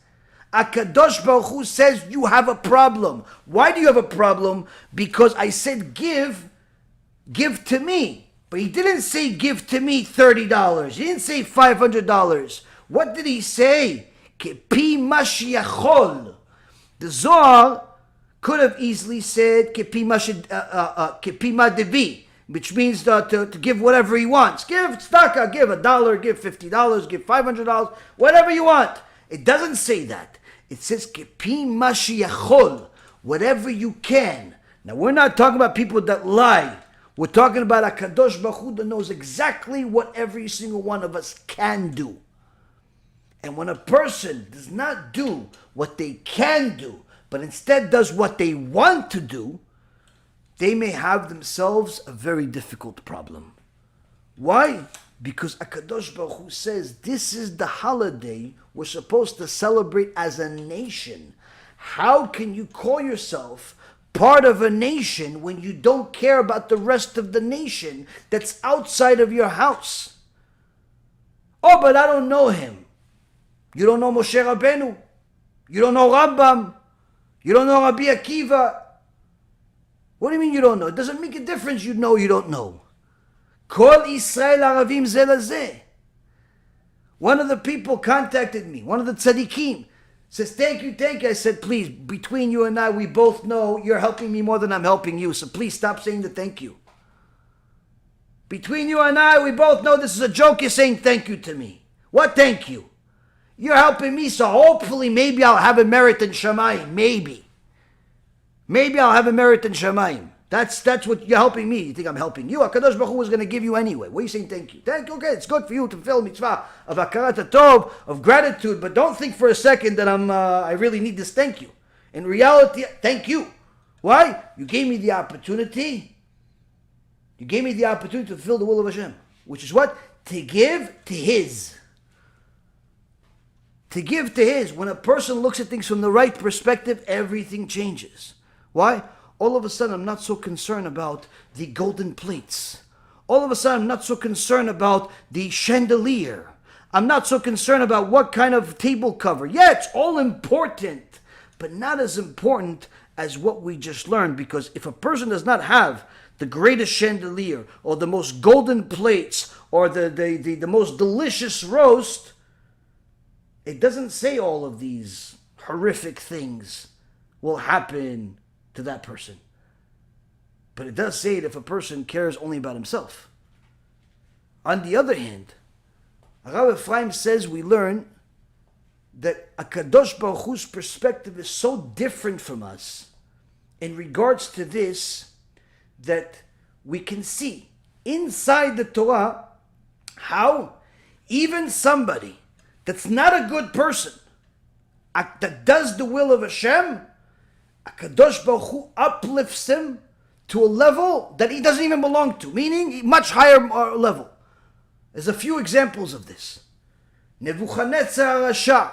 HaKadosh Baruch Hu says you have a problem. Why do you have a problem? Because I said give to me. But he didn't say give to me $30. He didn't say $500. What did he say? Kepi mashiachol. The Zohar could have easily said kipima debi, which means to give whatever he wants. Give tzedakah, give $1, give $50, give $500, whatever you want. It doesn't say that. It says kipima sheyachol, whatever you can. Now we're not talking about people that lie. We're talking about a Kadosh Baruch Hu that knows exactly what every single one of us can do. And when a person does not do what they can do, but instead does what they want to do, they may have themselves a very difficult problem. Why? Because HaKadosh Baruch Hu says this is the holiday we're supposed to celebrate as a nation. How can you call yourself part of a nation when you don't care about the rest of the nation that's outside of your house? Oh, but I don't know him. You don't know Moshe Rabbeinu. You don't know Rambam. You don't know Rabbi Akiva. What do you mean you don't know? It doesn't make a difference you know you don't know. Kol Israel Aravim Zeh Lazeh. One of the people contacted me, one of the tzaddikim, says, thank you. I said, please, between you and I, we both know you're helping me more than I'm helping you, so please stop saying the thank you. Between you and I, we both know this is a joke. You're saying thank you to me. What thank you? You're helping me, so hopefully maybe I'll have a merit in Shamayim. Maybe I'll have a merit in Shamayim. That's what you're helping me. You think I'm helping you? HaKadosh Baruch Hu was going to give you anyway. What are you saying thank you? Thank you, okay, it's good for you to fulfill mitzvah of hakarat tov, of gratitude, but don't think for a second that I really need this thank you. In reality, thank you. Why? You gave me the opportunity. You gave me the opportunity to fulfill the will of Hashem. Which is what? To give to His. To give to His. When a person looks at things from the right perspective, everything changes. Why? All of a sudden, I'm not so concerned about the golden plates. All of a sudden, I'm not so concerned about the chandelier. I'm not so concerned about what kind of table cover. Yeah, it's all important, but not as important as what we just learned. Because if a person does not have the greatest chandelier, or the most golden plates, or the most delicious roast, it doesn't say all of these horrific things will happen to that person. But it does say it if a person cares only about himself. On the other hand, Rav Efraim says we learn that HaKadosh Baruch Hu's perspective is so different from us in regards to this that we can see inside the Torah how even somebody that's not a good person, that does the will of Hashem, HaKadosh Baruch Hu uplifts him to a level that he doesn't even belong to, meaning much higher level. There's a few examples of this. Nebuchadnezzar Rasha.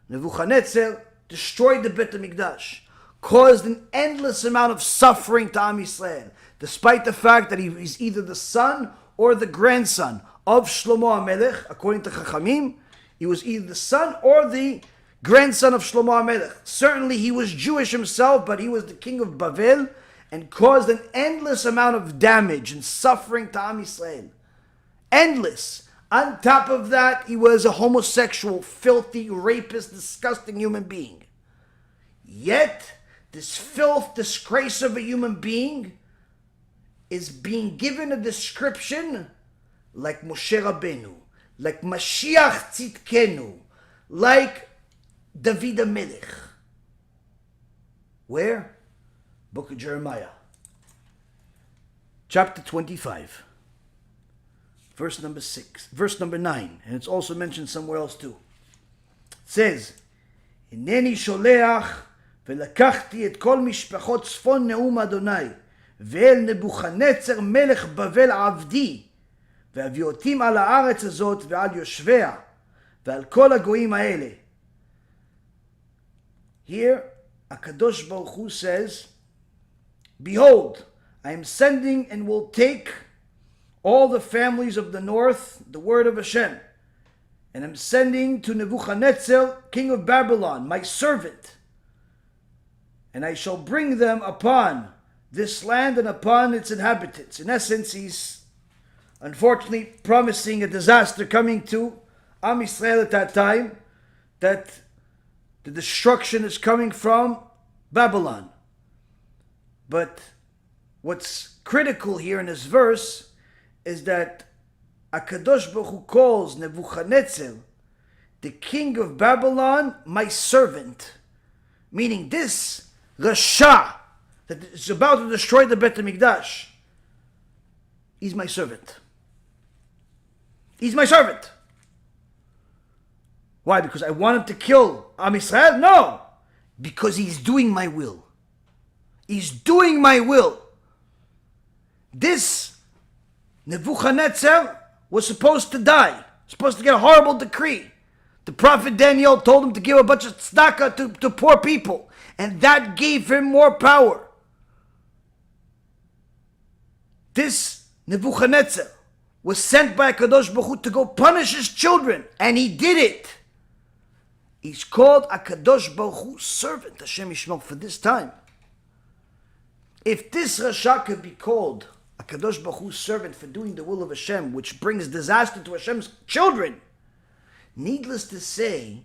Nebuchadnezzar destroyed the Bet HaMikdash, caused an endless amount of suffering to Am Yisrael, despite the fact that he is either the son or the grandson of Shlomo HaMelech. According to Chachamim, he was either the son or the grandson of Shlomo HaMelech. Certainly he was Jewish himself, but he was the king of Bavel and caused an endless amount of damage and suffering to Am Yisrael. Endless. On top of that, he was a homosexual, filthy, rapist, disgusting human being. Yet, this filth, disgrace of a human being is being given a description like Moshe Rabbeinu, like Mashiach Tzidkenu, like David HaMelech. Where? Book of Jeremiah, chapter 25, verse number 9, and it's also mentioned somewhere else too. It says, Hineni sholeach velakachti et kol mishpachot tzfon neum Adonai ve'el Nebuchadnezzar melech Bavel avdi ve'aviotim al haaretz azot ve'al yoshvea ve'al kol hagoyim ha'ele. Here, HaKadosh Baruch Hu says, behold, I am sending and will take all the families of the north, the word of Hashem. And I'm sending to Nebuchadnezzar, king of Babylon, my servant. And I shall bring them upon this land and upon its inhabitants. In essence, he's unfortunately promising a disaster coming to Am Yisrael at that time, that the destruction is coming from Babylon. But what's critical here in this verse is that HaKadosh Baruch Hu calls Nebuchadnezzar, the king of Babylon, my servant. Meaning this Rasha that is about to destroy the Bet HaMikdash, he's my servant. He's my servant. Why? Because I want him to kill Am Yisrael? No. Because he's doing my will. He's doing my will. This Nebuchadnezzar was supposed to die. Supposed to get a horrible decree. The prophet Daniel told him to give a bunch of tzedakah to poor people. And that gave him more power. This Nebuchadnezzar was sent by HaKadosh Baruch Hu to go punish his children. And he did it. He's called HaKadosh Baruch Hu's servant, Hashem Yishmor, for this time. If this Rasha could be called HaKadosh Baruch Hu's servant for doing the will of Hashem, which brings disaster to Hashem's children, needless to say,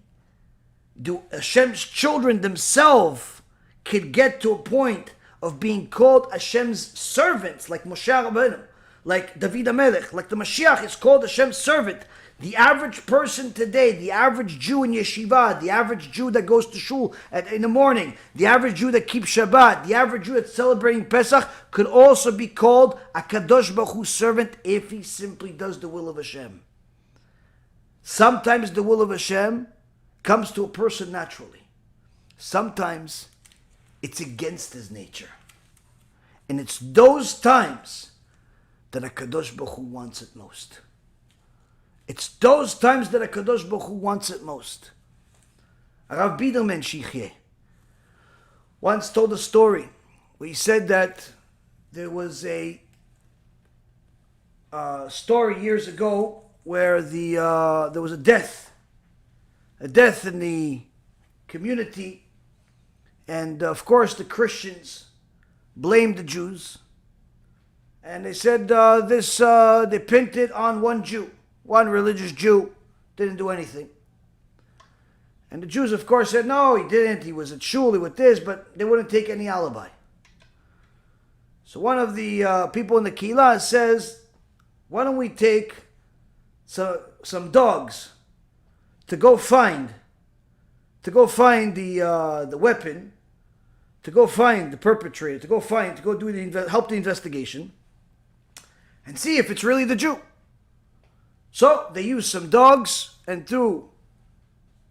do Hashem's children themselves could get to a point of being called Hashem's servants, like Moshe Rabbeinu, like David HaMelech, like the Mashiach is called Hashem's servant. The average person today, the average Jew in yeshiva, the average Jew that goes to shul in the morning, the average Jew that keeps Shabbat, the average Jew that's celebrating Pesach, could also be called a Kadosh Baruch Hu servant if he simply does the will of Hashem. Sometimes the will of Hashem comes to a person naturally. Sometimes it's against his nature. And it's those times that a Kadosh Baruch Hu wants it most. It's those times that HaKadosh Baruch Hu wants it most. Rav Biderman Shichye once told a story where he said that there was a story years ago where there was a death in the community, and of course the Christians blamed the Jews, and they said they pinned it on one Jew. One religious Jew didn't do anything. And the Jews, of course, said, no, he didn't. He was at shul, he was this, but they wouldn't take any alibi. So one of the people in the Keilah says, why don't we take some dogs to go find the weapon, to go find the perpetrator, to go help the investigation, and see if it's really the Jew. So they used some dogs, and through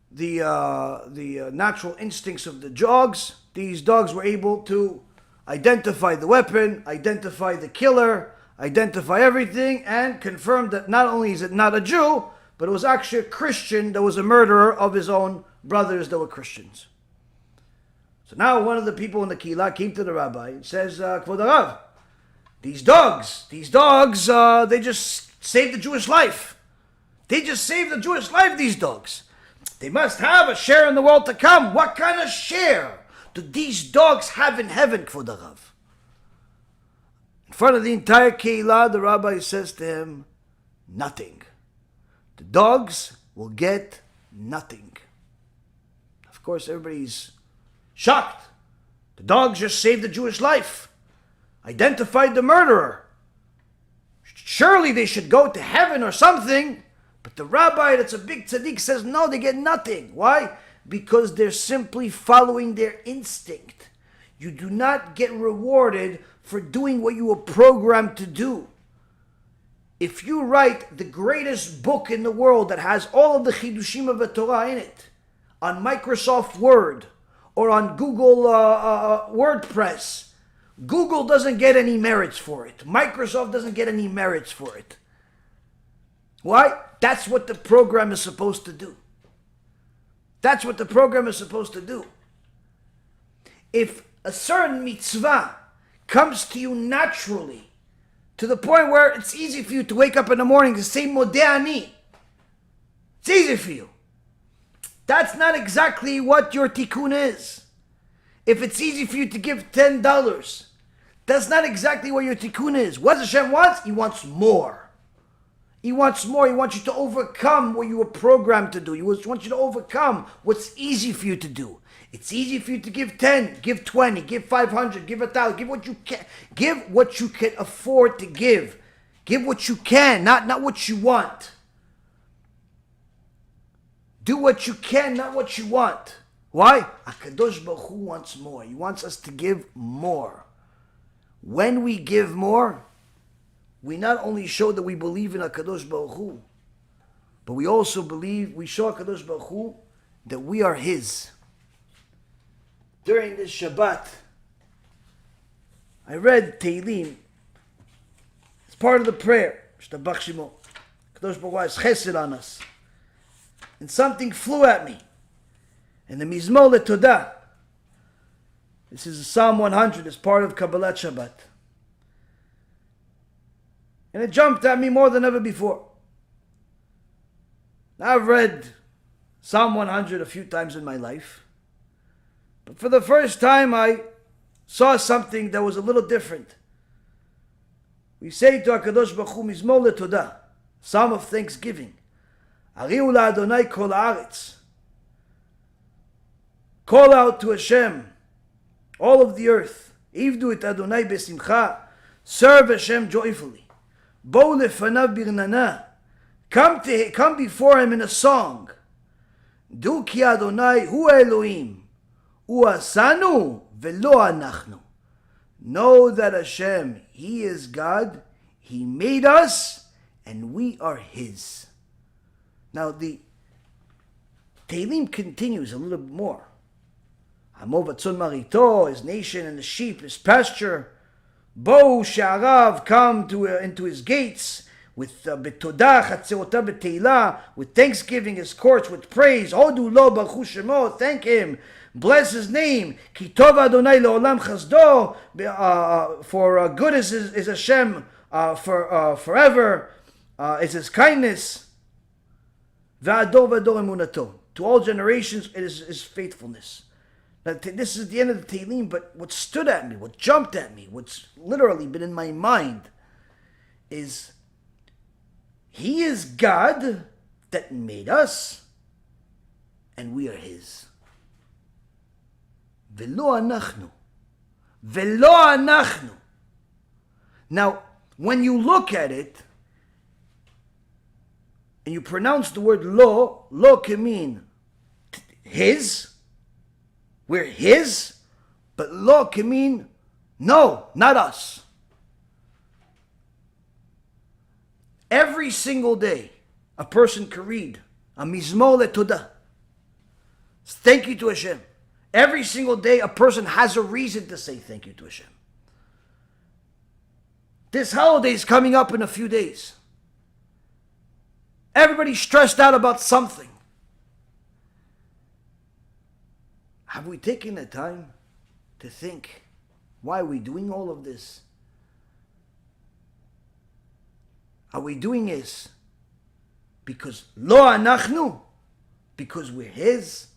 the natural instincts of the dogs, these dogs were able to identify the weapon, identify the killer, identify everything, and confirm that not only is it not a Jew, but it was actually a Christian that was a murderer of his own brothers that were Christians. So now one of the people in the Keilah came to the rabbi and says, Kvod Harav, these dogs, they just saved the Jewish life. They just saved the Jewish life, these dogs. They must have a share in the world to come. What kind of share do these dogs have in heaven, Kvod Harav? In front of the entire Keilah, the rabbi says to him, nothing. The dogs will get nothing. Of course, everybody's shocked. The dogs just saved the Jewish life, identified the murderer. Surely they should go to heaven or something. But the rabbi that's a big tzaddik says, no, they get nothing. Why? Because they're simply following their instinct. You do not get rewarded for doing what you were programmed to do. If you write the greatest book in the world that has all of the chidushim of the Torah in it, on Microsoft Word or on Google WordPress, Google doesn't get any merits for it. Microsoft doesn't get any merits for it. Why? That's what the program is supposed to do. That's what the program is supposed to do. If a certain mitzvah comes to you naturally, to the point where it's easy for you to wake up in the morning and say Modeh Ani, it's easy for you. That's not exactly what your tikkun is. If it's easy for you to give $10, that's not exactly what your tikkun is. What Hashem wants? He wants more. He wants more. He wants you to overcome what you were programmed to do. He wants you to overcome what's easy for you to do. It's easy for you to give 10, give 20, give 500, give 1,000, give what you can. Give what you can afford to give. Give what you can, not what you want. Do what you can, not what you want. Why? HaKadosh Baruch Hu wants more. He wants us to give more. When we give more, we not only show that we believe in HaKadosh Baruch Hu, but we also we show HaKadosh Baruch Hu that we are His. During this Shabbat, I read Tehillim. It's part of the prayer. HaKadosh Baruch Hu has chesed on us. And something flew at me. And the Mizmor LeTodah. This is Psalm 100. It's part of Kabbalat Shabbat. And it jumped at me more than ever before. Now, I've read Psalm 100 a few times in my life. But for the first time, I saw something that was a little different. We say to HaKadosh Baruch Hu, Mizmor LeTodah, Psalm of Thanksgiving. Ariu la'Adonai kol haaretz. Call out to Hashem, all of the earth. Ivdu et Adonai besimcha. Serve Hashem joyfully. Bo lefanav birnana. Come before Him in a song. Du ki Adonai hu Elohim. Hu asanu velo anachnu. Know that Hashem, He is God. He made us, and we are His. Now the Tehillim continues a little bit more. Amo v'tzon marito, His nation and the sheep, His pasture. Bo she'arav, come into His gates with betodah chatzerotav b'teilah, with thanksgiving His courts, with praise. Hodu lo baruch hu shemo, thank Him, bless His name. Ki tov Adonai leolam chasdo, for good is Hashem forever, is His kindness. V'ador v'ador emunato. To all generations, it is His faithfulness. Now, this is the end of the Tehillim, but what stood at me, what jumped at me, what's literally been in my mind is He is God that made us, and we are His. Velo anachnu. Velo anachnu. Now, when you look at it, and you pronounce the word lo can mean His, we're His, but lo can mean no, not us. Every single day, a person can read a Mizmor LeTodah. Thank you to Hashem. Every single day, a person has a reason to say thank you to Hashem. This holiday is coming up in a few days. Everybody's stressed out about something. Have we taken the time to think, why are we doing all of this? Are we doing this because lo anachnu, because we're His,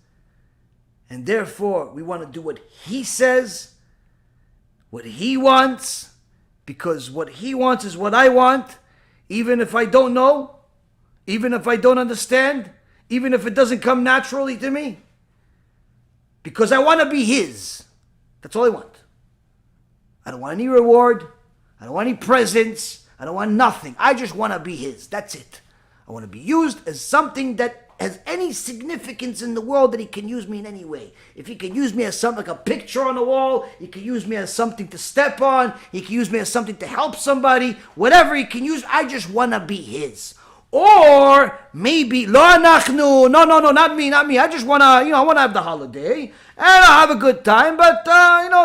and therefore we want to do what He says, what He wants, because what He wants is what I want, even if I don't know, even if I don't understand, even if it doesn't come naturally to me, because I want to be His. That's all I want. I don't want any reward. I don't want any presents. I don't want nothing. I just want to be His. That's it. I want to be used as something that has any significance in the world, that He can use me in any way. If He can use me as something like a picture on the wall, He can use me as something to step on, He can use me as something to help somebody, whatever He can use, I just want to be His. Or maybe lo anachnu, no, not me. I just want to, I want to have the holiday and I'll have a good time, but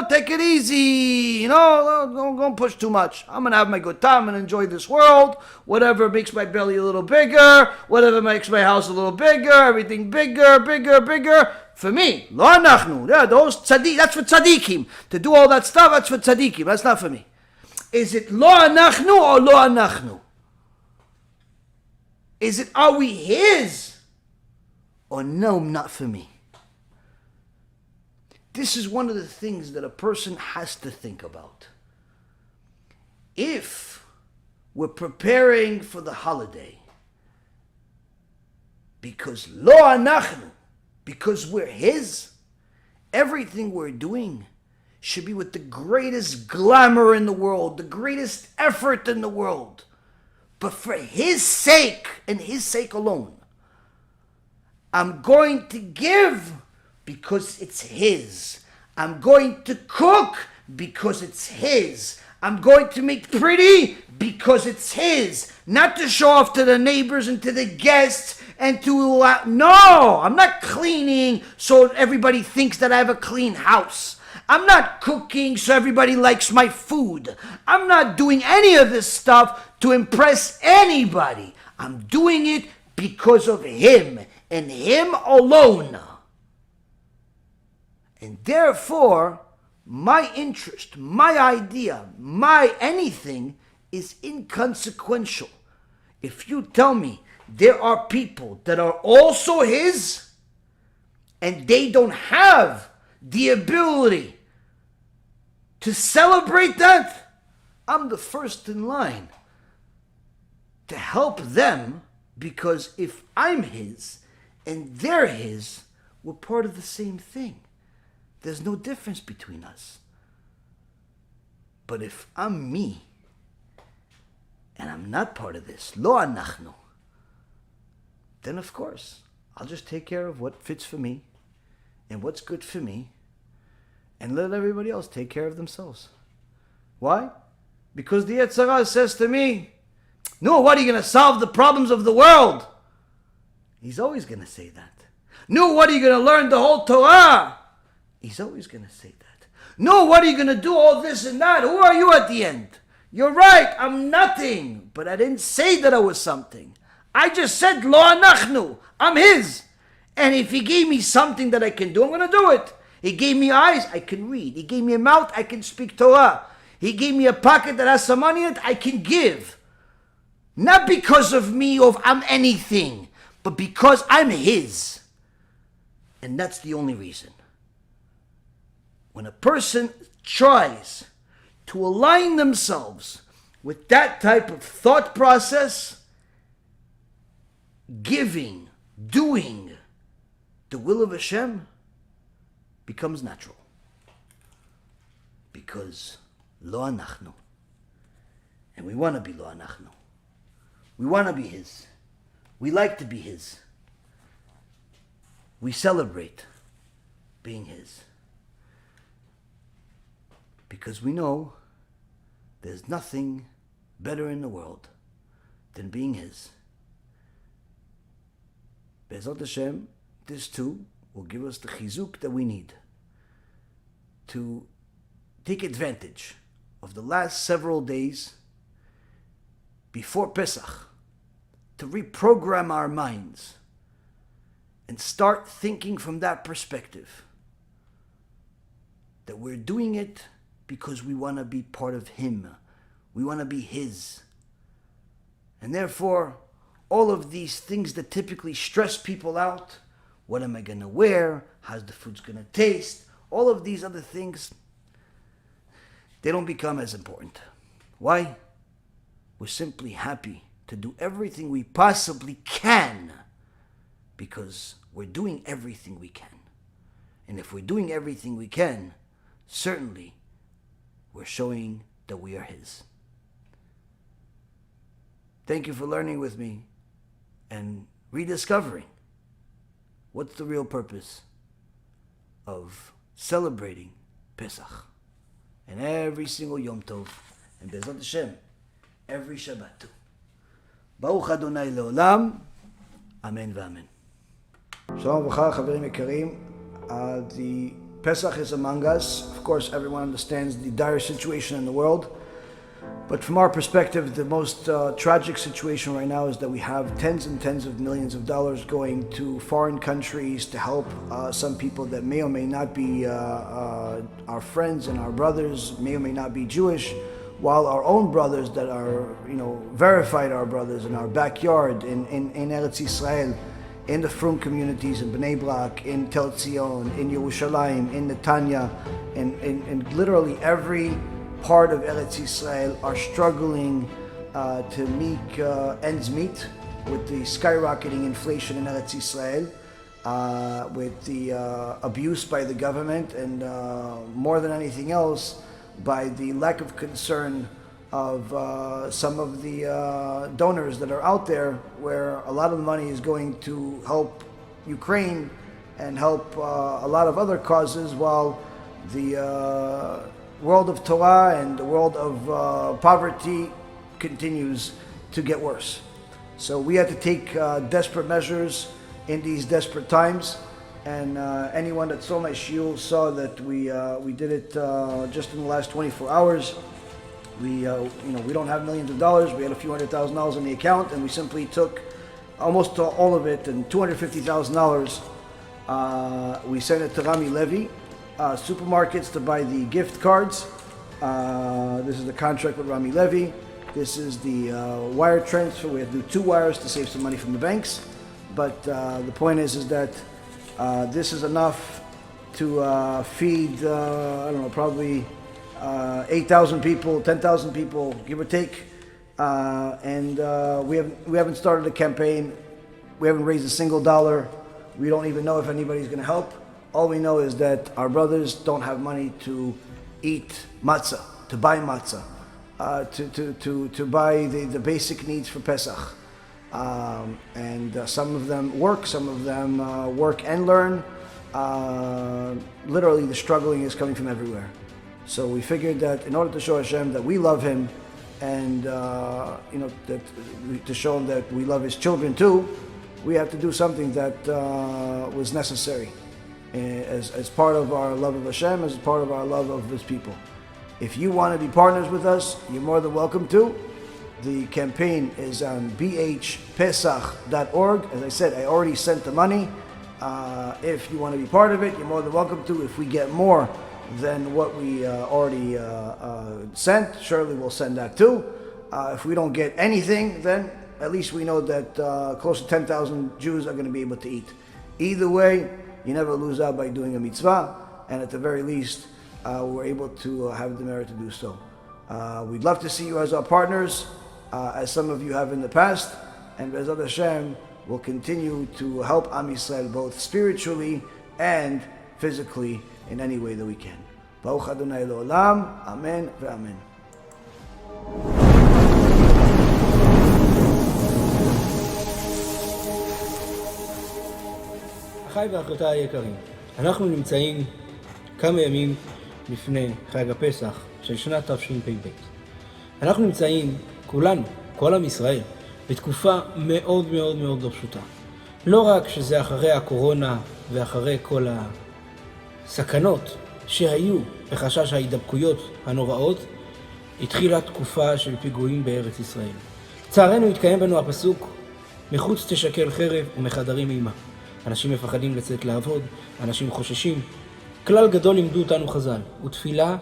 take it easy. Don't push too much. I'm gonna have my good time and enjoy this world. Whatever makes my belly a little bigger, whatever makes my house a little bigger, everything bigger. For me, lo anachnu. Yeah, those tzaddik. That's for tzaddikim to do all that stuff. That's for tzaddikim. That's not for me. Is it lo anachnu or lo anachnu? Is it, are we His? Or no, not for me? This is one of the things that a person has to think about. If we're preparing for the holiday. Because lo anachnu, because we're his, everything we're doing should be with the greatest glamour in the world, the greatest effort in the world. But for his sake, and his sake alone, I'm going to give because it's his. I'm going to cook because it's his. I'm going to make pretty because it's his. Not to show off to the neighbors and to the guests and to... No! I'm not cleaning so everybody thinks that I have a clean house. I'm not cooking so everybody likes my food. I'm not doing any of this stuff to impress anybody. I'm doing it because of him and him alone. And therefore, my interest, my idea, my anything is inconsequential. If you tell me there are people that are also his and they don't have the ability to celebrate that, I'm the first in line to help them, because if I'm his and they're his, we're part of the same thing. There's no difference between us. But if I'm me and I'm not part of this, lo anachnu, then of course I'll just take care of what fits for me and what's good for me, and let everybody else take care of themselves. Why? Because the Yetzer Hara says to me, no, what, are you going to solve the problems of the world? He's always going to say that. No, what, are you going to learn the whole Torah? He's always going to say that. No, what, are you going to do all this and that? Who are you at the end? You're right, I'm nothing. But I didn't say that I was something. I just said, lo anachnu, I'm his. And if he gave me something that I can do, I'm going to do it. He gave me eyes, I can read. He gave me a mouth, I can speak Torah. He gave me a pocket that has some money in it, I can give. Not because of me or I'm anything, but because I'm his. And that's the only reason. When a person tries to align themselves with that type of thought process, giving, doing the will of HaShem becomes natural. Because lo anachnu. And we want to be lo anachnu. We want to be his. We like to be his. We celebrate being his. Because we know there's nothing better in the world than being his. Be'ezrat Hashem, this too will give us the chizuk that we need to take advantage of the last several days before Pesach, to reprogram our minds and start thinking from that perspective, that we're doing it because we want to be part of him. We want to be his. And therefore, all of these things that typically stress people out, what am I going to wear? How's the food's going to taste? All of these other things, they don't become as important. Why? We're simply happy to do everything we possibly can because we're doing everything we can. And if we're doing everything we can, certainly we're showing that we are his. Thank you for learning with me and rediscovering what's the real purpose of celebrating Pesach and every single Yomtov and BeEzrat Hashem every Shabbat too. Baruch Adonai Leolam, Amen v'Amen. Shalom v'cha, chaverim ikarim. The Pesach is among us. Of course, everyone understands the dire situation in the world. But from our perspective, the most tragic situation right now is that we have tens and tens of millions of dollars going to foreign countries to help some people that may or may not be our friends and our brothers, may or may not be Jewish, while our own brothers that are, verified our brothers in our backyard, in Eretz Yisrael, in the Efraim communities, in Bnei Brak, in Tel Zion, in Yerushalayim, in Netanya, in literally every part of Eretz Yisrael are struggling to make ends meet with the skyrocketing inflation in Eretz Yisrael, with the abuse by the government, and more than anything else, by the lack of concern of some of the donors that are out there, where a lot of money is going to help Ukraine and help a lot of other causes, while the world of Torah and the world of poverty continues to get worse. So we had to take desperate measures in these desperate times, and anyone that saw my shiur saw that we did it just in the last 24 hours. We don't have millions of dollars. We had a few $100,000 in the account, and we simply took almost all of it, and $250,000. We sent it to Rami Levy supermarkets to buy the gift cards. This is the contract with Rami Levy. This is the wire transfer. We had to do 2 wires to save some money from the banks. But the point is that this is enough to feed, probably 8,000 people, 10,000 people, give or take. And we haven't started a campaign. We haven't raised a single dollar. We don't even know if anybody's going to help. All we know is that our brothers don't have money to eat matzah, to buy matzah, to buy the basic needs for Pesach. And some of them work, some of them work and learn. Literally, the struggling is coming from everywhere. So we figured that in order to show HaShem that we love Him, and to show Him that we love His children too, we have to do something that was necessary as part of our love of HaShem, as part of our love of His people. If you want to be partners with us, you're more than welcome to. The campaign is on bhpesach.org. As I said, I already sent the money. If you want to be part of it, you're more than welcome to. If we get more than what we already sent, surely we'll send that too. If we don't get anything, then at least we know that close to 10,000 Jews are going to be able to eat. Either way, you never lose out by doing a mitzvah, and at the very least, we're able to have the merit to do so. We'd love to see you as our partners, as some of you have in the past, and BeEzrat HaShem will continue to help Am Yisrael both spiritually and physically in any way that we can. Baruch Adonai Le'olam, Amen ve'Amen. אחיי ואחיותיי היקרים, אנחנו נמצאים כמה ימים לפני חג הפסח של שנת תשפ"ב. אנחנו נמצאים, כולנו, כל עם ישראל, בתקופה מאוד מאוד מאוד לא פשוטה. לא רק שזה אחרי הקורונה ואחרי כל הסכנות שהיו בחשש ההידבקויות הנוראות, התחילה תקופה של פיגועים בארץ ישראל. לצערנו התקיים בנו הפסוק, מחוץ תשקל חרב ומחדרים אימה. אנשים מפחדים לצאת לעבוד, אנשים חוששים. כלל גדול לימדו אותנו חז"ל, ותפילה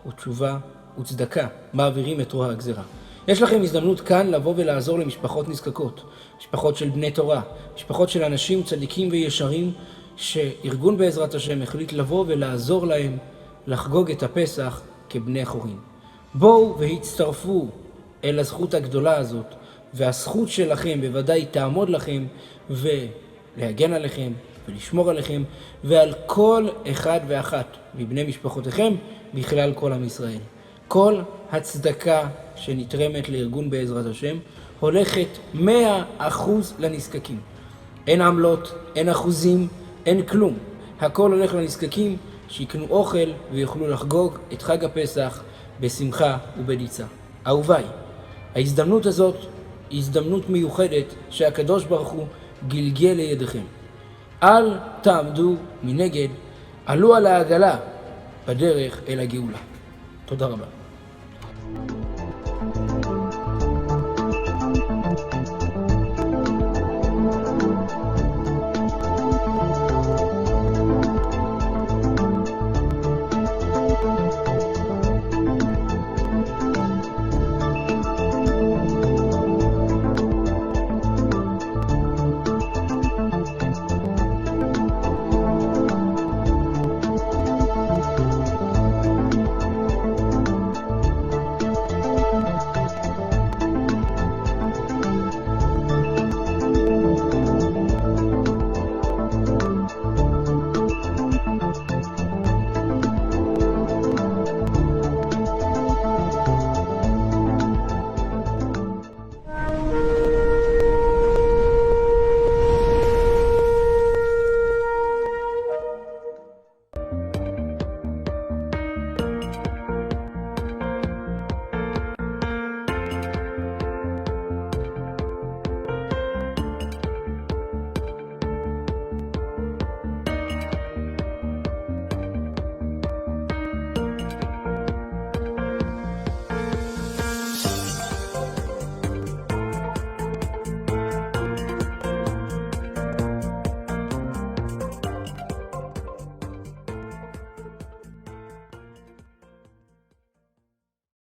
ותשובה וצדקה מעבירים את רוע הגזירה. יש לכם הזדמנות כאן לבוא ולעזור למשפחות נזקקות, משפחות של בני תורה, משפחות של אנשים צדיקים וישרים, שארגון בעזרת השם החליט לבוא ולעזור להם לחגוג את הפסח כבני חורין. בואו והצטרפו אל הזכות הגדולה הזאת, והזכות שלכם בוודאי תעמוד לכם ולהגן עליכם ולשמור עליכם ועל כל אחד ואחת מבני משפחותיכם בכלל כל עם ישראל. כל הצדקה שנתרמת לארגון בעזרת השם הולכת 100% לנזקקים. אין עמלות, אין אחוזים, אין כלום. הכל הולך לנזקקים שיקנו אוכל ויוכלו לחגוג את חג הפסח בשמחה ובדיצה. אהוביי, ההזדמנות הזאת היא הזדמנות מיוחדת שהקדוש ברוך הוא גלגל לידיכם. אל תעמדו מנגד, עלו על העגלה בדרך אל הגאולה. תודה רבה.